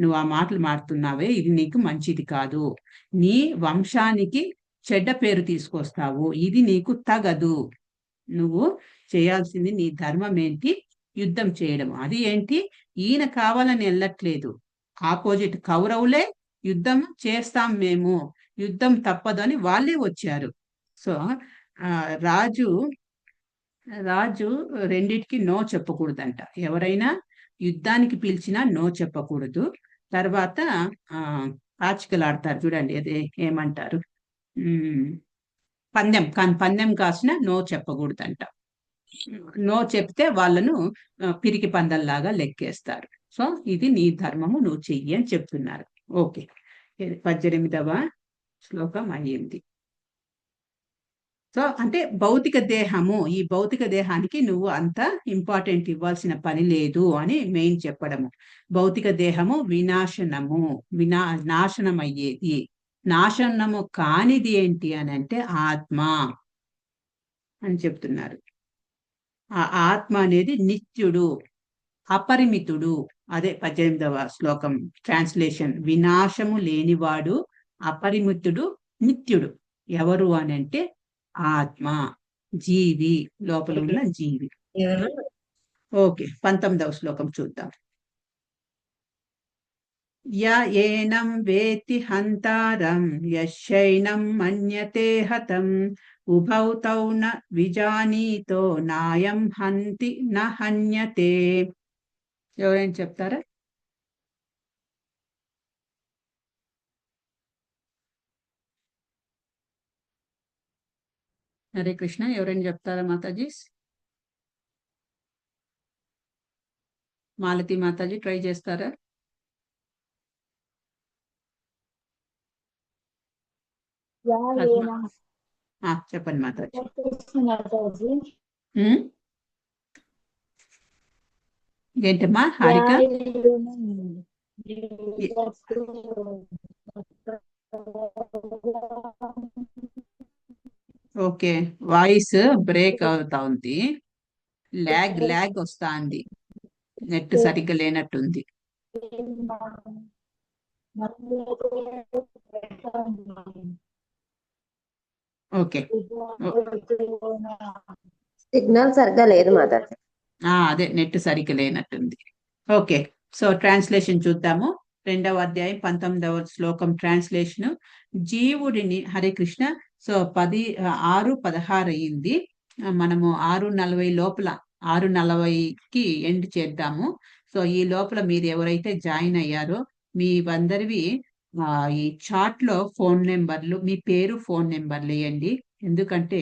నువ్వు ఆ మాటలు మాడుతున్నావే, ఇది నీకు మంచిది కాదు, నీ వంశానికి చెడ్డ పేరు తీసుకొస్తావు, ఇది నీకు తగదు. నువ్వు చేయాల్సింది నీ ధర్మం ఏంటి? యుద్ధం చేయడం. అది ఏంటి? ఈయన కావాలని వెళ్ళట్లేదు, ఆపోజిట్ కౌరవులే యుద్ధం చేస్తాం మేము, యుద్ధం తప్పదు అని వాళ్ళే వచ్చారు. సో రాజు రెండిటికి నో చెప్పకూడదంట. ఎవరైనా యుద్ధానికి పిలిచినా నో చెప్పకూడదు. తర్వాత పాచికలు ఆడతారు చూడండి, అదే ఏమంటారు, పందెం కాసిన నో చెప్పకూడదంట. నో చెప్తే వాళ్ళను పిరికి పందల్లాగా లెక్కేస్తారు. సో ఇది నీ ధర్మము, నువ్వు చెయ్యి అని చెప్తున్నారు. ఓకే, 18వ శ్లోకం అయ్యింది. సో అంటే భౌతిక దేహము, ఈ భౌతిక దేహానికి నువ్వు అంత ఇంపార్టెంట్ ఇవ్వాల్సిన పని లేదు అని మెయిన్ చెప్పడము. భౌతిక దేహము నాశనం అయ్యేది. నాశనము కానిది ఏంటి అని అంటే ఆత్మ అని చెప్తున్నారు. ఆ ఆత్మ అనేది నిత్యుడు, అపరిమితుడు. అదే 18వ శ్లోకం ట్రాన్స్లేషన్. వినాశము లేనివాడు, అపరిమితుడు, నిత్యుడు. ఎవరు అని అంటే ఆత్మ, జీవి, లోపల ఉన్న జీవి. ఓకే, 19వ శ్లోకం చూద్దాం. ఏనం వేతి హంతారం యశైనం మన్యతే హతం ఉభౌ తౌ న విజానీతో నాయం హంతి న హన్యతే. ఎవరైనా చెప్తారా? హరే కృష్ణ, ఎవరైనా చెప్తారా మాతాజీ? మాలతి మాతాజీ ట్రై చేస్తారా? చెప్పండి మాతాజీ. ఏంటమ్మా హారిక? ఓకే, వాయిస్ బ్రేక్ అవుతా ఉంది, ల్యాగ్ వస్తా ఉంది, నెట్ సరిగ్గా లేనట్టుంది. ఓకే, సిగ్నల్ సరిగ్గా లేదు మాతాజీ. అదే నెట్ సరిగ్గా లేనట్టుంది. ఓకే, సో ట్రాన్స్లేషన్ చూద్దాము. 2వ అధ్యాయం 19వ శ్లోకం ట్రాన్స్లేషన్. జీవుడిని, హరే కృష్ణ. సో 6:16 అయ్యింది. మనము 6:40 లోపల, 6:40కి ఎండ్ చేద్దాము. సో ఈ లోపల మీరు ఎవరైతే జాయిన్ అయ్యారో మీ అందరివి ఈ చాట్ లో ఫోన్ నెంబర్లు, మీ పేరు, ఫోన్ నెంబర్లు వేయండి. ఎందుకంటే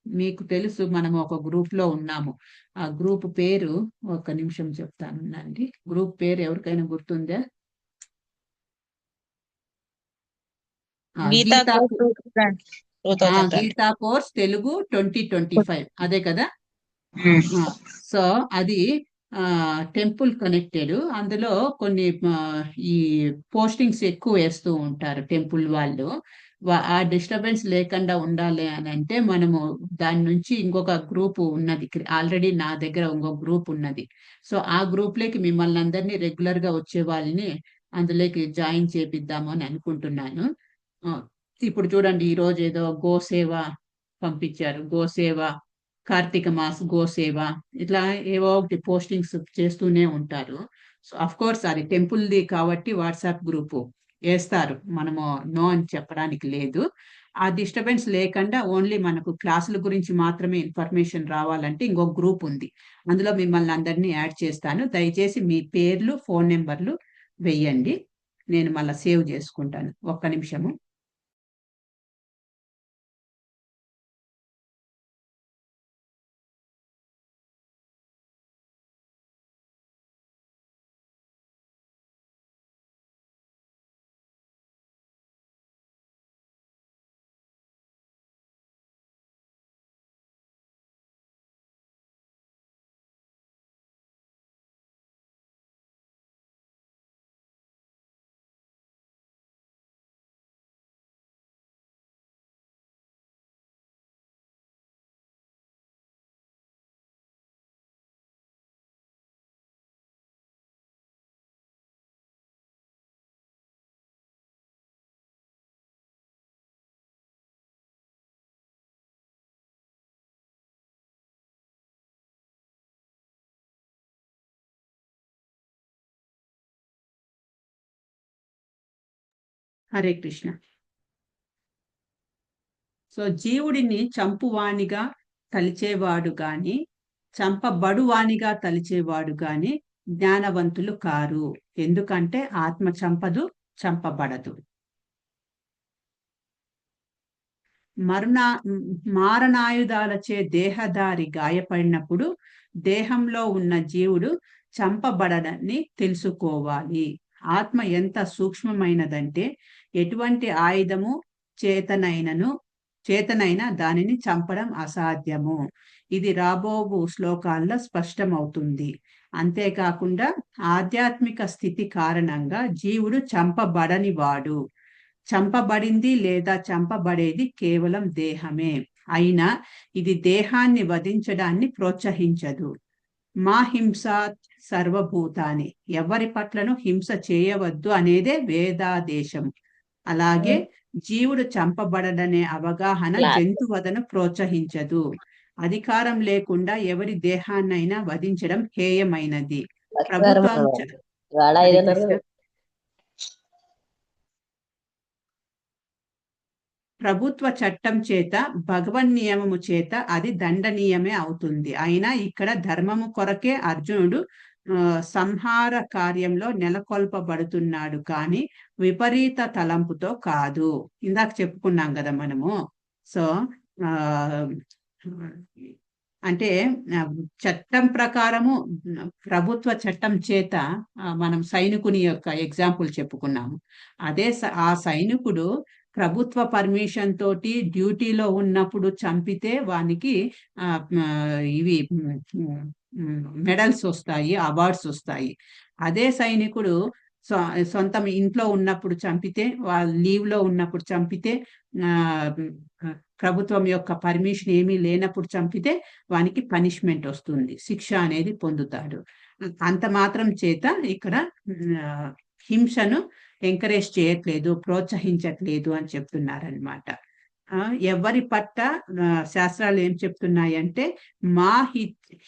మీకు తెలుసు మనము ఒక గ్రూప్ లో ఉన్నాము. ఆ గ్రూప్ పేరు ఒక నిమిషం చెప్తానండి. గ్రూప్ పేరు ఎవరికైనా గుర్తుందా? గీతా కోర్స్ తెలుగు 2025, అదే కదా. సో అది టెంపుల్ కనెక్టెడ్. అందులో కొన్ని ఈ పోస్టింగ్స్ ఎక్కువ వేస్తూ ఉంటారు టెంపుల్ వాళ్ళు. ఆ డిస్టర్బెన్స్ లేకుండా ఉండాలి అని అంటే మనము దాని నుంచి ఇంకొక గ్రూప్ ఉన్నది, ఆల్రెడీ నా దగ్గర ఇంకొక గ్రూప్ ఉన్నది. సో ఆ గ్రూప్ లోకి మిమ్మల్ని అందరినీ రెగ్యులర్ గా వచ్చే వాళ్ళని అందులోకి జాయిన్ చేపిద్దాము అని అనుకుంటున్నాను. ఇప్పుడు చూడండి, ఈ రోజు ఏదో గోసేవ పంపించారు, గోసేవ, కార్తీక మాస్ గోసేవ, ఇట్లా ఏవో ఒకటి పోస్టింగ్స్ చేస్తూనే ఉంటారు. సో అఫ్ కోర్స్ అది టెంపుల్ది కాబట్టి వాట్సాప్ గ్రూపు వేస్తారు, మనము నో అని చెప్పడానికి లేదు. ఆ డిస్టర్బెన్స్ లేకుండా ఓన్లీ మనకు క్లాసుల గురించి మాత్రమే ఇన్ఫర్మేషన్ రావాలంటే ఇంకొక గ్రూప్ ఉంది, అందులో మిమ్మల్ని అందరినీ యాడ్ చేస్తాను. దయచేసి మీ పేర్లు, ఫోన్ నెంబర్లు వెయ్యండి, నేను మళ్ళీ సేవ్ చేసుకుంటాను. ఒక్క నిమిషము. హరే కృష్ణ. సో జీవుడిని చంపువానిగా తలిచేవాడు గాని చంపబడువానిగా తలిచేవాడు గాని జ్ఞానవంతులు కారు. ఎందుకంటే ఆత్మ చంపదు, చంపబడదు. మారణాయుధాలచే దేహదారి గాయపడినప్పుడు దేహంలో ఉన్న జీవుడు చంపబడని తెలుసుకోవాలి. ఆత్మ ఎంత సూక్ష్మమైనదంటే ఎటువంటి ఆయుధము చేతనైనా దానిని చంపడం అసాధ్యము. ఇది రాబోవు శ్లోకాల్లో స్పష్టమవుతుంది. అంతేకాకుండా ఆధ్యాత్మిక స్థితి కారణంగా జీవుడు చంపబడని వాడు. చంపబడింది లేదా చంపబడేది కేవలం దేహమే. అయినా ఇది దేహాన్ని వధించడాన్ని ప్రోత్సహించదు. మా హింస సర్వభూతాన్ని, ఎవరి పట్లను హింస చేయవద్దు అనేదే వేదాదేశం. అలాగే జీవుడు చంపబడదనే అవగాహన జంతువధను ప్రోత్సహించదు. అధికారం లేకుండా ఎవరి దేహాన్నైనా వధించడం హేయమైనది. ప్రభుత్వ చట్టం చేత, భగవన్ నియమము చేత అది దండనీయమే అవుతుంది. అయినా ఇక్కడ ధర్మము కొరకే అర్జునుడు సంహార కార్యంలో నెలకొల్పబడుతున్నాడు, కానీ విపరీత తలంపుతో కాదు. ఇందాక చెప్పుకున్నాం కదా మనము. సో అంటే చట్టం ప్రకారము, ప్రభుత్వ చట్టం చేత మనం సైనికుని యొక్క ఎగ్జాంపుల్ చెప్పుకున్నాము. అదే ఆ సైనికుడు ప్రభుత్వ పర్మిషన్ తోటి డ్యూటీలో ఉన్నప్పుడు చంపితే వానికి ఇవి మెడల్స్ వస్తాయి, అవార్డ్స్ వస్తాయి. అదే సైనికుడు సొంతం ఇంట్లో ఉన్నప్పుడు చంపితే, వాళ్ళ లీవ్ లో ఉన్నప్పుడు చంపితే, ప్రభుత్వం యొక్క పర్మిషన్ ఏమీ లేనప్పుడు చంపితే వానికి పనిష్మెంట్ వస్తుంది, శిక్ష అనేది పొందుతాడు. అంత మాత్రం చేత ఇక్కడ హింసను ఎంకరేజ్ చేయట్లేదు, ప్రోత్సహించట్లేదు అని చెప్తున్నారనమాట. ఎవరి పట్ల శాస్త్రాలు ఏం చెప్తున్నాయంటే మా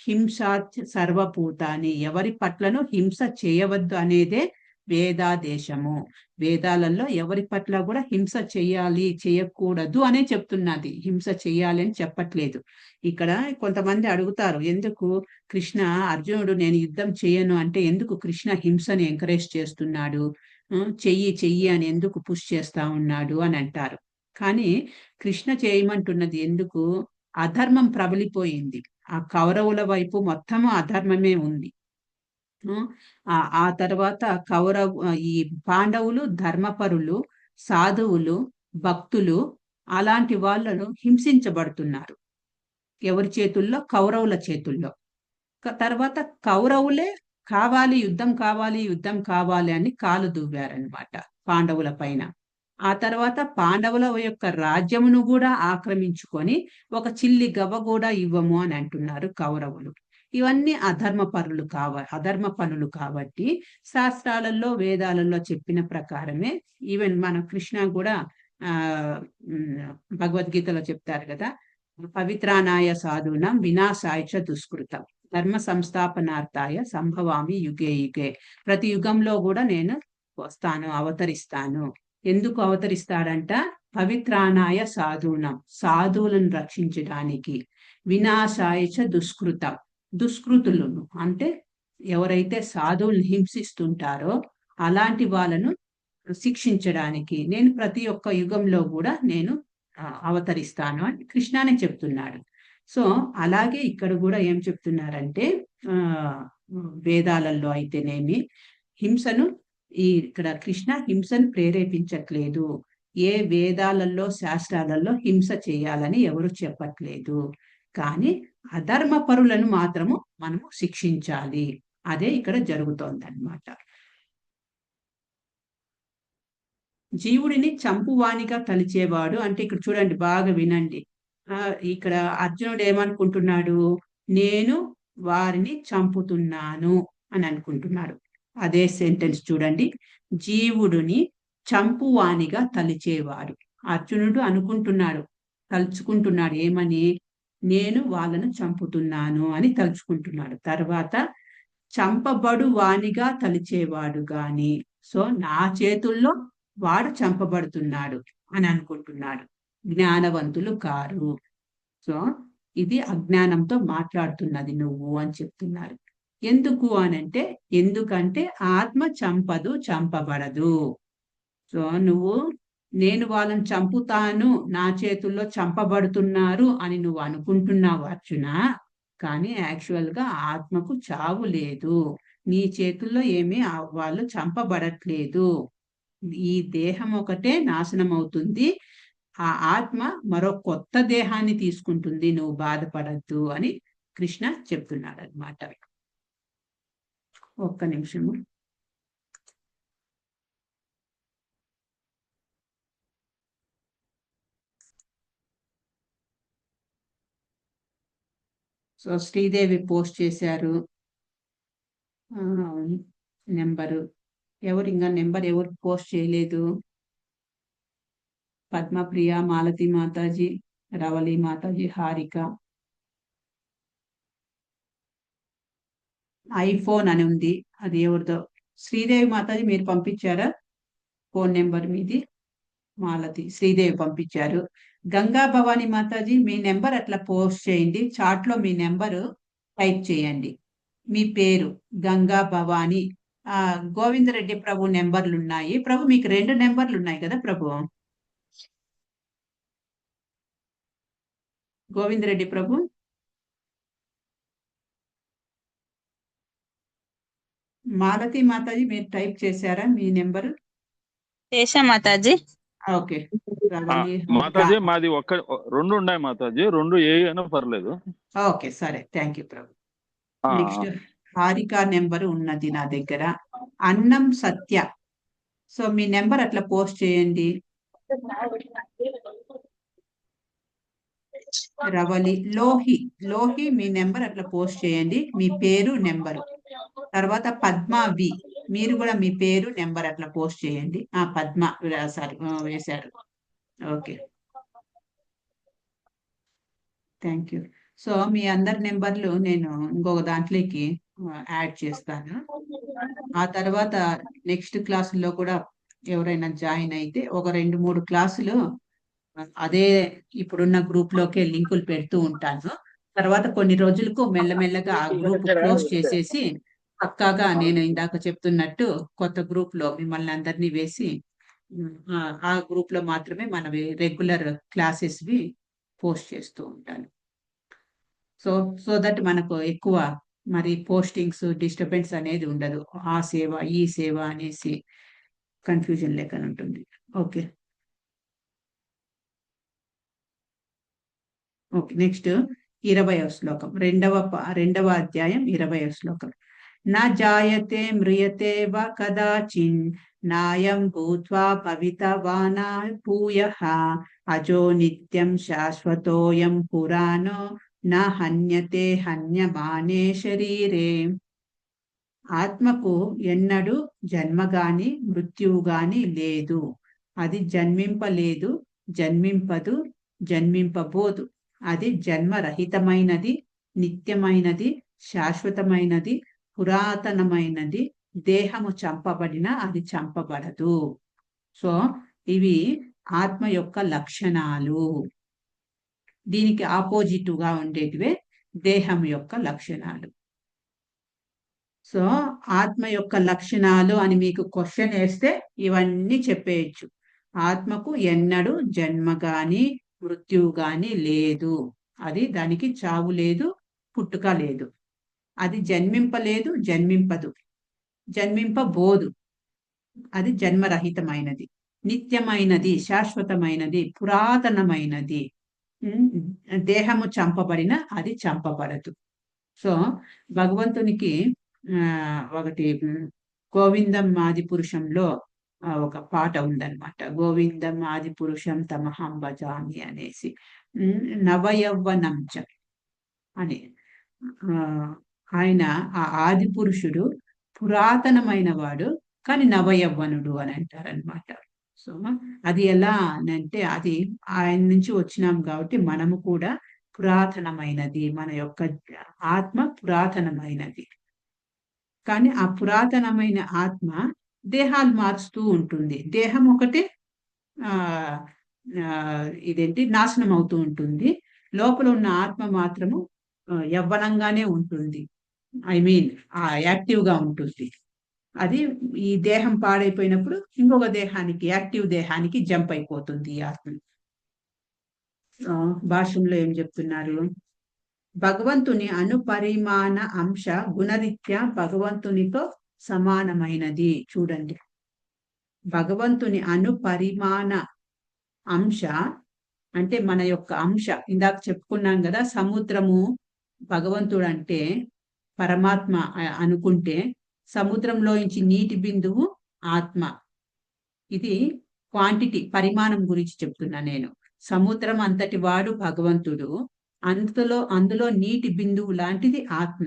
హింసాత్ సర్వభూతాన్ని, ఎవరి పట్లను హింస చేయవద్దు అనేదే వేదాదేశము. వేదాలలో ఎవరి పట్ల కూడా హింస చేయాలి, చేయకూడదు అనే చెప్తున్నది, హింస చేయాలి అని చెప్పట్లేదు. ఇక్కడ కొంతమంది అడుగుతారు, ఎందుకు కృష్ణ అర్జునుడు నేను యుద్ధం చేయను అంటే ఎందుకు కృష్ణ హింసని ఎంకరేజ్ చేస్తున్నాడు, చెయ్యి అని ఎందుకు పుష్ చేస్తా ఉన్నాడు అని అంటారు. కానీ కృష్ణ చేయమంటున్నది ఎందుకు? అధర్మం ప్రబలిపోయింది. ఆ కౌరవుల వైపు మొత్తము అధర్మమే ఉంది. ఆ తర్వాత ఈ పాండవులు ధర్మపరులు, సాధువులు, భక్తులు అలాంటి వాళ్ళను హింసించబడుతున్నారు. ఎవరి చేతుల్లో? కౌరవుల చేతుల్లో. తర్వాత కౌరవులే కావాలి యుద్ధం కావాలి అని కాలు దువ్వారనమాట పాండవుల పైన. ఆ తర్వాత పాండవుల యొక్క రాజ్యమును కూడా ఆక్రమించుకొని ఒక చిల్లి గవ్వ కూడా ఇవ్వము అని అంటున్నారు కౌరవులు. ఇవన్నీ అధర్మ పనులు కాబట్టి శాస్త్రాలలో, వేదాలలో చెప్పిన ప్రకారమే, ఈవెన్ మన కృష్ణ కూడా భగవద్గీతలో చెప్తారు కదా, పవిత్రానాయ సాధూనాం వినాశాయ దుష్కృతం ధర్మ సంస్థాపనార్థాయ సంభవామి యుగే యుగే. ప్రతి యుగంలో కూడా నేను వస్తాను, అవతరిస్తాను. ఎందుకు అవతరిస్తాడంట? పవిత్రానాయ సాధూనం, సాధువులను రక్షించడానికి, వినాశాయ చ దుష్కృతం, దుష్కృతులను అంటే ఎవరైతే సాధువులను హింసిస్తుంటారో అలాంటి వాళ్ళను శిక్షించడానికి నేను ప్రతి ఒక్క యుగంలో కూడా నేను అవతరిస్తాను అని కృష్ణానే చెప్తున్నాడు. సో అలాగే ఇక్కడ కూడా ఏం చెప్తున్నారంటే వేదాలలో అయితేనేమి హింసను ఇక్కడ కృష్ణ హింసను ప్రేరేపించట్లేదు. ఏ వేదాలలో శాస్త్రాలలో హింస చేయాలని ఎవరు చెప్పట్లేదు. కానీ అధర్మ పరులను మాత్రము మనము శిక్షించాలి. అదే ఇక్కడ జరుగుతోందన్నమాట. జీవుడిని చంపువానిగా తలిచేవాడు అంటే ఇక్కడ చూడండి, బాగా వినండి. ఇక్కడ అర్జునుడు ఏమనుకుంటున్నాడు? నేను వారిని చంపుతున్నాను అని అనుకుంటున్నాడు. అదే సెంటెన్స్ చూడండి, జీవుడిని చంపువానిగా తలిచేవాడు. అర్జునుడు అనుకుంటున్నాడు, తలుచుకుంటున్నాడు ఏమని? నేను వాళ్ళను చంపుతున్నాను అని తలుచుకుంటున్నాడు. తర్వాత చంపబడు వానిగా తలిచేవాడు గాని, సో నా చేతుల్లో వాడు చంపబడుతున్నాడు అని అనుకుంటున్నాడు. జ్ఞానవంతులు కారు. సో ఇది అజ్ఞానంతో మాట్లాడుతున్నది నువ్వు అని చెప్తున్నారు. ఎందుకు అనంటే, ఎందుకంటే ఆత్మ చంపదు, చంపబడదు. సో నువ్వు నేను వాళ్ళని చంపుతాను, నా చేతుల్లో చంపబడుతున్నారు అని నువ్వు అనుకుంటున్నావు అర్జున. కానీ యాక్చువల్ గా ఆత్మకు చావు లేదు. నీ చేతుల్లో ఏమీ వాళ్ళు చంపబడట్లేదు. ఈ దేహం ఒకటే నాశనం అవుతుంది, ఆ ఆత్మ మరో కొత్త దేహాన్ని తీసుకుంటుంది, నువ్వు బాధపడద్దు అని కృష్ణ చెప్తున్నాడు అన్నమాట. ఒక్క నిమిషము. సో శ్రీదేవి పోస్ట్ చేశారు నెంబరు. ఎవరు ఇంకా నెంబర్ ఎవరు పోస్ట్ చేయలేదు? పద్మప్రియ, మాలతి మాతాజీ, రవలి మాతాజీ, హారిక. ఐఫోన్ అని ఉంది, అది ఎవరిదో? శ్రీదేవి మాతాజీ మీరు పంపించారా ఫోన్ నెంబర్ మీది? మాలతి, శ్రీదేవి పంపించారు. గంగా భవాని మాతాజీ మీ నెంబర్ అట్లా పోస్ట్ చేయండి, చాట్ లో మీ నెంబరు టైప్ చేయండి, మీ పేరు గంగా భవాని. గోవిందరెడ్డి ప్రభు నెంబర్లు ఉన్నాయి. ప్రభు మీకు 2 నెంబర్లు ఉన్నాయి కదా ప్రభు? గోవిందరెడ్డి ప్రభు, మాలతి మాతాజీ మీరు టైప్ చేశారా మీ నెంబరు? చేశా మాతాజీ. ఓకే మాతాజీ మాది 2 ఉన్నాయి మాతాజీ, 2 ఏ అయినా పర్లేదు. ఓకే సరే, thank you Prabhu. Next Harika number ఉన్నది నా దగ్గర. అన్నం సత్య, సో మీ నెంబర్ అట్లా పోస్ట్ చేయండి. రవలి, లోహి మీ నెంబర్ అట్లా పోస్ట్ చేయండి, మీ పేరు నెంబరు. తర్వాత పద్మ వి, మీరు కూడా మీ పేరు నెంబర్ అట్లా పోస్ట్ చేయండి. పద్మ వేశారు. Okay thank you. సో మీ అందరి నెంబర్లు నేను ఇంకొక దాంట్లోకి యాడ్ చేస్తాను. ఆ తర్వాత నెక్స్ట్ క్లాసుల్లో కూడా ఎవరైనా జాయిన్ అయితే ఒక 2-3 క్లాసులు అదే ఇప్పుడున్న గ్రూప్ లోకే లింకులు పెడుతూ ఉంటాను. తర్వాత కొన్ని రోజులకు మెల్లమెల్లగా ఆ గ్రూప్ క్లోజ్ చేసేసి పక్కాగా నేను ఇందాక చెప్తున్నట్టు కొత్త గ్రూప్ లో మిమ్మల్ని అందరినీ వేసి ఆ గ్రూప్ లో మాత్రమే మనవి రెగ్యులర్ క్లాసెస్ వి పోస్ట్ చేస్తూ ఉంటాను. సో దట్ మనకు ఎక్కువ మరి పోస్టింగ్స్ డిస్టర్బెన్స్ అనేది ఉండదు. ఆ సేవ ఈ సేవ అనేసి కన్ఫ్యూజన్ లేక ఉంటుంది. ఓకే నెక్స్ట్ 20వ శ్లోకం, రెండవ అధ్యాయం 20వ శ్లోకం. నా జాయతే మ్రియతే వా కదాచిన్ నాయం భూత్వా భవితవానా భూయః అజో నిత్యం శాశ్వతోయం పురాణో నా హన్యతే హన్యమానే శరీరే. ఆత్మకు ఎన్నడూ జన్మ గాని మృత్యువు గాని లేదు. అది జన్మింపలేదు, జన్మింపదు, జన్మింపబోదు. అది జన్మరహితమైనది, నిత్యమైనది, శాశ్వతమైనది, పురాతనమైనది. దేహము చంపబడినా అది చంపబడదు. సో ఇవి ఆత్మ యొక్క లక్షణాలు. దీనికి ఆపోజిట్ గా ఉండేటివే దేహం యొక్క లక్షణాలు. సో ఆత్మ యొక్క లక్షణాలు అని మీకు క్వశ్చన్ వేస్తే ఇవన్నీ చెప్పేయచ్చు. ఆత్మకు ఎన్నడూ జన్మ గాని మృత్యువు గాని లేదు. అది దానికి చావు లేదు, పుట్టుక లేదు. అది జన్మింపలేదు, జన్మింపదు, జన్మింపబోదు. అది జన్మరహితమైనది, నిత్యమైనది, శాశ్వతమైనది, పురాతనమైనది. దేహము చంపబడిన అది చంపబడదు. సో భగవంతునికి ఒకటి గోవిందం ఆది పురుషంలో ఒక పాట ఉందన్నమాట. గోవిందం ఆది పురుషం తమహం భజామి అనేసి. నవయవ్వనంచ అని ఆయన ఆ ఆది పురుషుడు పురాతనమైన వాడు, కానీ నవయవ్వనుడు అని అంటారనమాట. సో అది ఎలా అంటే అది ఆయన నుంచి వచ్చినాం కాబట్టి మనము కూడా పురాతనమైనది, మన యొక్క ఆత్మ పురాతనమైనది. కానీ ఆ పురాతనమైన ఆత్మ దేహాలు మారుస్తూ ఉంటుంది. దేహం ఒకటే ఇదేంటి నాశనం అవుతూ ఉంటుంది. లోపల ఉన్న ఆత్మ మాత్రము యవ్వనంగానే ఉంటుంది. యాక్టివ్ గా ఉంటుంది. అది ఈ దేహం పాడైపోయినప్పుడు ఇంకొక దేహానికి, యాక్టివ్ దేహానికి జంప్ అయిపోతుంది ఈ ఆత్మ. భాష్యంలో ఏం చెప్తున్నారు? భగవంతుని అనుపరిమాణ అంశ గుణరీత్యా భగవంతునితో సమానమైనది. చూడండి, భగవంతుని అనుపరిమాణ అంశ అంటే మన యొక్క అంశ. ఇందాక చెప్పుకున్నాం కదా, సముద్రము భగవంతుడు అంటే పరమాత్మ అనుకుంటే సముద్రంలో నుంచి నీటి బిందువు ఆత్మ. ఇది క్వాంటిటీ, పరిమాణం గురించి చెప్తున్నా నేను. సముద్రం అంతటి వాడు భగవంతుడు, అందులో నీటి బిందువు లాంటిది ఆత్మ.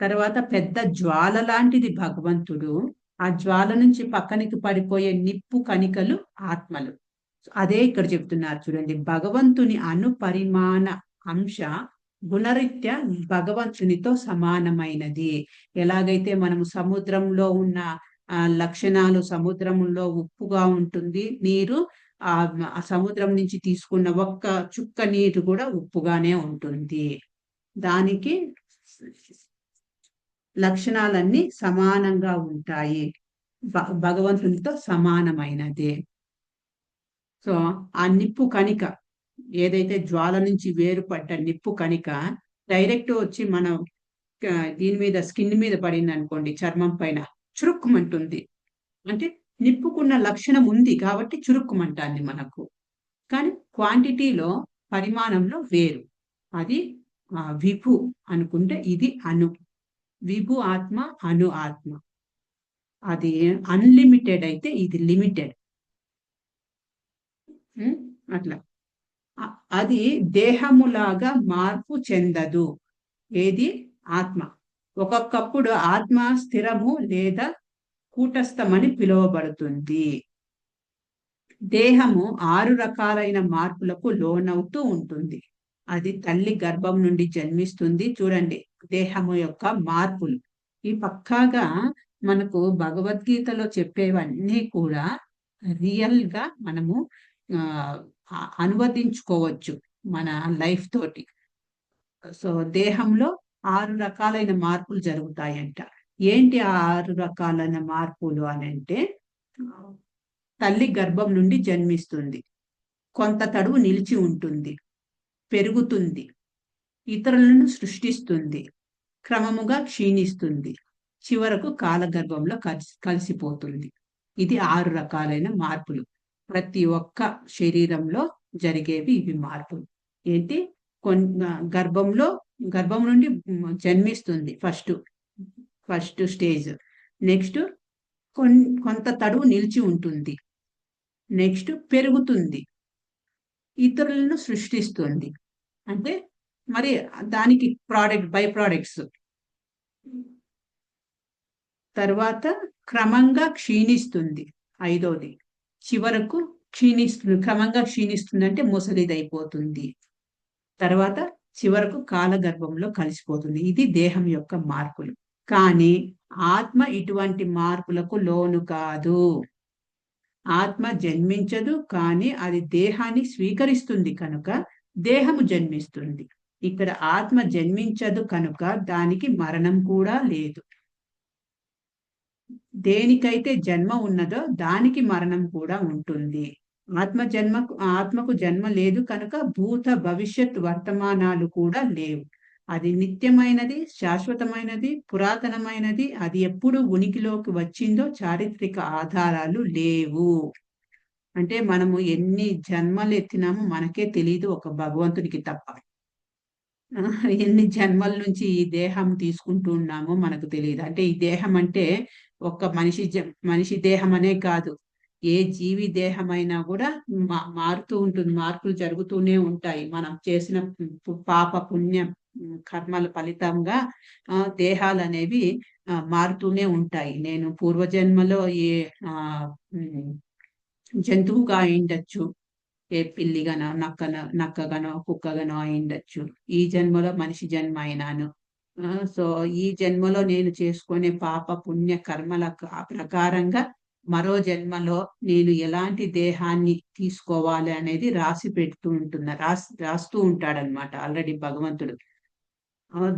తర్వాత పెద్ద జ్వాల లాంటిది భగవంతుడు, ఆ జ్వాల నుంచి పక్కనికి పడిపోయే నిప్పు కణికలు ఆత్మలు. అదే ఇక్కడ చెప్తున్నారు చూడండి. భగవంతుని అనుపరిమాణ అంశ గుణరీత్యా భగవంతునితో సమానమైనది. ఎలాగైతే మనము సముద్రంలో ఉన్న లక్షణాలు, సముద్రంలో ఉప్పుగా ఉంటుంది నీరు, ఆ సముద్రం నుంచి తీసుకున్న ఒక్క చుక్క నీరు కూడా ఉప్పుగానే ఉంటుంది. దానికి లక్షణాలన్నీ సమానంగా ఉంటాయి, భగవంతునితో సమానమైనదే. సో ఆ నిప్పు కణిక ఏదైతే జ్వాల నుంచి వేరుపడ్డ నిప్పు కణిక డైరెక్ట్ వచ్చి మనం దీని మీద, స్కిన్ మీద పడింది అనుకోండి, చర్మం పైన చురుక్కుమంటుంది. అంటే నిప్పుకున్న లక్షణం ఉంది కాబట్టి చురుక్కుమంటాంది మనకు. కానీ క్వాంటిటీలో, పరిమాణంలో వేరు. అది విభు అనుకుంటే ఇది అణు. విభు ఆత్మ, అణు ఆత్మ. అది అన్లిమిటెడ్ అయితే ఇది లిమిటెడ్. అట్లా అది దేహములాగా మార్పు చెందదు. ఏది? ఆత్మ. ఒక్కొక్కప్పుడు ఆత్మ స్థిరము లేదా కూటస్థమని పిలువబడుతుంది. దేహము 6 రకాలైన మార్పులకు లోనవుతూ ఉంటుంది. అది తల్లి గర్భం నుండి జన్మిస్తుంది. చూడండి దేహము యొక్క మార్పులు. ఈ పక్కాగా మనకు భగవద్గీతలో చెప్పేవన్నీ కూడా రియల్ గా మనము అనువదించుకోవచ్చు మన లైఫ్ తోటి. సో దేహంలో 6 రకాలైన మార్పులు జరుగుతాయంట. ఏంటి ఆ 6 రకాలైన మార్పులు అని అంటే, తల్లి గర్భం నుండి జన్మిస్తుంది, కొంత తడువు నిలిచి ఉంటుంది, పెరుగుతుంది, ఇతరులను సృష్టిస్తుంది, క్రమముగా క్షీణిస్తుంది, చివరకు కాలగర్భంలో కలిసిపోతుంది. ఇది 6 రకాలైన మార్పులు. ప్రతి ఒక్క శరీరంలో జరిగేవి ఇవి మార్పులు. ఏంటి? గర్భం నుండి జన్మిస్తుంది ఫస్ట్ స్టేజ్. నెక్స్ట్ కొంత తడువు నిలిచి ఉంటుంది. నెక్స్ట్ పెరుగుతుంది, ఇతరులను సృష్టిస్తుంది. అంటే మరి దానికి బై ప్రోడక్ట్స్. తర్వాత క్రమంగా క్షీణిస్తుంది, 5వది. చివరకు క్రమంగా క్షీణిస్తుంది అంటే ముసలిదైపోతుంది. తర్వాత చివరకు కాలగర్భంలో కలిసిపోతుంది. ఇది దేహం యొక్క మార్పులు. కానీ ఆత్మ ఇటువంటి మార్పులకు లోను కాదు. ఆత్మ జన్మించదు, కానీ అది దేహాన్ని స్వీకరిస్తుంది కనుక దేహము జన్మిస్తుంది. ఇక్కడ ఆత్మ జన్మించదు కనుక దానికి మరణం కూడా లేదు. దేనికైతే జన్మ ఉన్నదో దానికి మరణం కూడా ఉంటుంది. ఆత్మకు జన్మ లేదు కనుక భూత భవిష్యత్ వర్తమానాలు కూడా లేవు. అది నిత్యమైనది, శాశ్వతమైనది, పురాతనమైనది. అది ఎప్పుడు ఉనికిలోకి వచ్చిందో చారిత్రక ఆధారాలు లేవు. అంటే మనము ఎన్ని జన్మలు ఎత్తినామో మనకే తెలియదు, ఒక భగవంతునికి తప్ప. ఎన్ని జన్మల నుంచి ఈ దేహం తీసుకుంటూ ఉన్నామో మనకు తెలియదు. అంటే ఈ దేహం అంటే ఒక మనిషి దేహం అనే కాదు, ఏ జీవి దేహమైనా కూడా మారుతూ ఉంటుంది, మార్పులు జరుగుతూనే ఉంటాయి. మనం చేసిన పాప పుణ్య కర్మల ఫలితంగా దేహాలు అనేవి మారుతూనే ఉంటాయి. నేను పూర్వజన్మలో ఏ జంతువుగా అయిండొచ్చు, ఏ పిల్లిగానో నక్కగానో కుక్కగానో అయిండొచ్చు. ఈ జన్మలో మనిషి జన్మ అయినాను. సో ఈ జన్మలో నేను చేసుకునే పాప పుణ్య కర్మల ప్రకారంగా మరో జన్మలో నేను ఎలాంటి దేహాన్ని తీసుకోవాలి అనేది రాస్తూ ఉంటాడనమాట ఆల్రెడీ భగవంతుడు.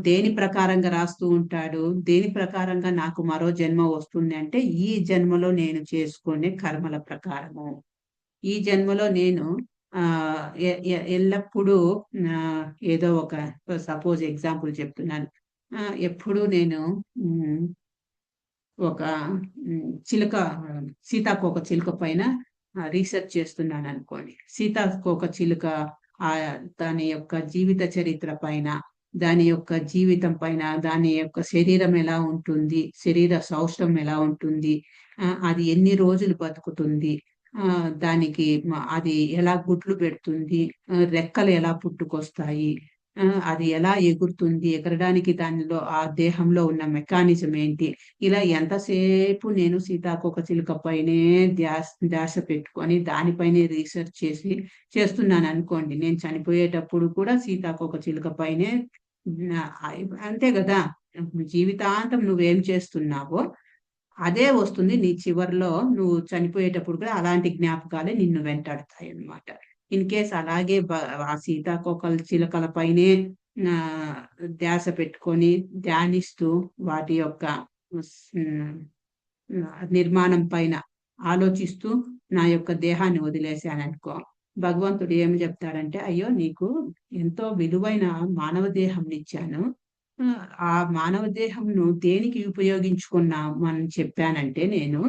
దేని ప్రకారంగా రాస్తూ ఉంటాడు, దేని ప్రకారంగా నాకు మరో జన్మ వస్తుంది అంటే ఈ జన్మలో నేను చేసుకునే కర్మల ప్రకారము. ఈ జన్మలో నేను ఎల్లప్పుడూ ఏదో ఒక సపోజ్ ఎగ్జాంపుల్ చెప్తున్నాను. ఎప్పుడు నేను ఒక సీతాకోక చిలుక పైన రీసెర్చ్ చేస్తున్నాను అనుకోండి. సీతాకోక చిలుక దాని యొక్క జీవిత చరిత్ర పైన, దాని యొక్క జీవితం పైన, దాని యొక్క శరీరం ఎలా ఉంటుంది, శరీర సౌష్ఠవం ఎలా ఉంటుంది, అది ఎన్ని రోజులు బతుకుతుంది, దానికి అది ఎలా గుడ్లు పెడుతుంది, రెక్కలు ఎలా పుట్టుకొస్తాయి, అది ఎలా ఎగురుతుంది, ఎగరడానికి దానిలో ఆ దేహంలో ఉన్న మెకానిజం ఏంటి, ఇలా ఎంతసేపు నేను సీతాకోక చిలుక పైనే ధ్యాస పెట్టుకొని దానిపైనే రీసెర్చ్ చేస్తున్నాను అనుకోండి. నేను చనిపోయేటప్పుడు కూడా సీతాకోక చిలుక పైనే. అంతే కదా, జీవితాంతం నువ్వేం చేస్తున్నావో అదే వస్తుంది నీ చివరిలో. నువ్వు చనిపోయేటప్పుడు కూడా అలాంటి జ్ఞాపకాలే నిన్ను వెంటాడుతాయి అన్నమాట. ఇన్ కేస్ అలాగే ఆ సీతాకోక చిలుకల పైనే ధ్యాస పెట్టుకొని ధ్యానిస్తూ వాటి యొక్క నిర్మాణం పైన ఆలోచిస్తూ నా యొక్క దేహాన్ని వదిలేశాననుకో, భగవంతుడు ఏమి చెప్తాడంటే, అయ్యో నీకు ఎంతో విలువైన మానవ దేహం ఇచ్చాను, ఆ మానవ దేహంను దేనికి ఉపయోగించుకున్నామని చెప్పానంటే, నేను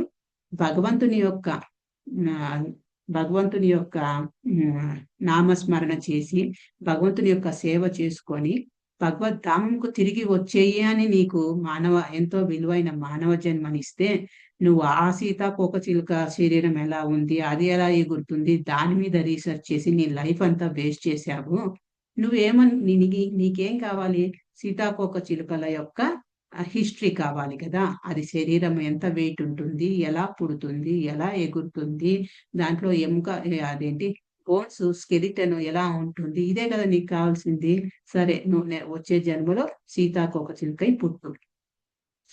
భగవంతుని యొక్క నామస్మరణ చేసి భగవంతుని యొక్క సేవ చేసుకొని భగవద్ధామంకు తిరిగి వచ్చేయి అని నీకు ఎంతో విలువైన మానవ జన్మనిస్తే, నువ్వు ఆ సీతాకోక చిలుక శరీరం ఎలా ఉంది, అది ఎలా ఎగురుతుంది, దాని మీద రీసెర్చ్ చేసి నీ లైఫ్ అంతా వేస్ట్ చేశావు. నీకేం కావాలి? సీతాకోక చిలుకల యొక్క హిస్టరీ కావాలి కదా. అది శరీరం ఎంత వెయిట్ ఉంటుంది, ఎలా పుడుతుంది, ఎలా ఎగురుతుంది, దాంట్లో అదేంటి బోన్స్ స్కెలిటన్ ఎలా ఉంటుంది, ఇదే కదా నీకు కావాల్సింది. సరే, నువ్వు వచ్చే జన్మలో సీతాకోక చిలుకై పుట్టు,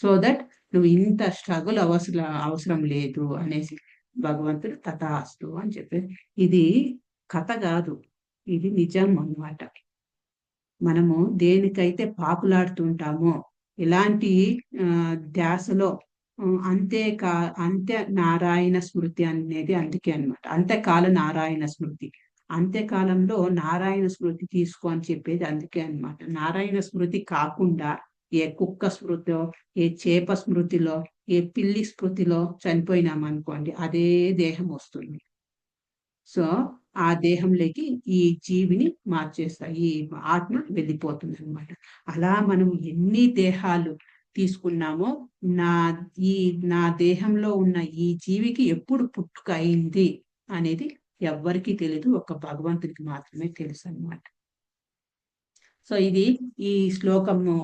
సో దట్ నువ్వు ఇంత స్ట్రగుల్ అవసరం లేదు అనేసి భగవంతుడు తథాస్తు అని చెప్పేసి. ఇది కథ కాదు, ఇది నిజం అన్నమాట. మనము దేనికైతే పాకులాడుతుంటామో, ఇలాంటి ధ్యాసలో అంత్య నారాయణ స్మృతి అనేది అందుకే అన్నమాట. అంత్యకాల నారాయణ స్మృతి, అంత్యకాలంలో నారాయణ స్మృతి తీసుకో అని చెప్పేది అందుకే అన్నమాట. నారాయణ స్మృతి కాకుండా ఏ కుక్క స్మృతిలో, ఏ చేప స్మృతిలో, ఏ పిల్లి స్మృతిలో చనిపోయినామనుకోండి, అదే దేహం వస్తుంది. సో ఆ దేహంలోకి ఈ జీవిని మార్చేస్తాయి, ఈ ఆత్మ వెళ్ళిపోతుంది అనమాట. అలా మనం ఎన్ని దేహాలు తీసుకున్నామో, నా దేహంలో ఉన్న ఈ జీవికి ఎప్పుడు పుట్టుక అయింది అనేది ఎవ్వరికీ తెలియదు, ఒక భగవంతుడికి మాత్రమే తెలుసు అన్నమాట. సో ఇది ఈ శ్లోకము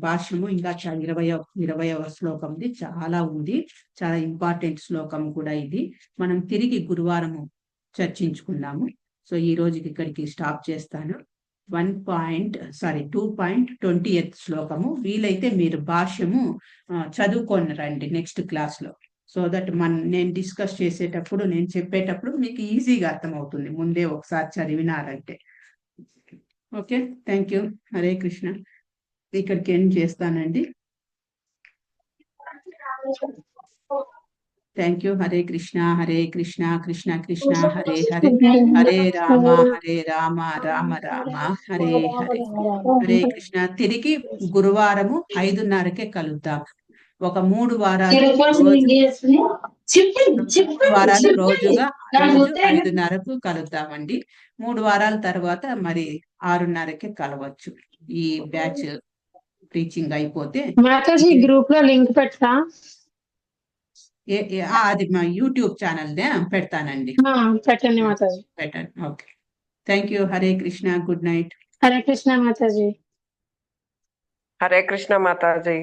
భాష్యము. ఇంకా 20వ శ్లోకంది చాలా ఉంది, చాలా ఇంపార్టెంట్ శ్లోకం కూడా ఇది. మనం తిరిగి గురువారము చర్చించుకున్నాము. సో ఈ రోజుకి ఇక్కడికి స్టాప్ చేస్తాను. 2.20th శ్లోకము. వీలైతే మీరు భాష్యము చదువుకొని రండి నెక్స్ట్ క్లాస్ లో. సో దట్ నేను డిస్కస్ చేసేటప్పుడు, నేను చెప్పేటప్పుడు మీకు ఈజీగా అర్థమవుతుంది ముందే ఒకసారి చదివినారంటే. Okay, thank you. Hare Krishna. ఇక్కడికి ఎండ్ చేస్తానండి. Thank you. హరే కృష్ణ కృష్ణ కృష్ణ హరే హరే, హరే రామ రామ రామ హరే హరే. హరే కృష్ణ. తిరిగి గురువారము 5:30కే కలుద్దాం. ఒక 3 వారాలు రోజు 5:30కు కలుద్దామండి. 3 వారాల తర్వాత మరి 6:30కే కలవచ్చు. ఈ బ్యాచ్ టీచింగ్ అయిపోతే మాతాజీ గ్రూప్ లో లింక్ పెట్టా. అది మా యూట్యూబ్ ఛానల్ పెడతానండి. పెట్టండి మాతాజీ. పెట్టండి. Okay, thank you. Hare Krishna. Good night. Hare Krishna Mataji. Hare Krishna Mataji.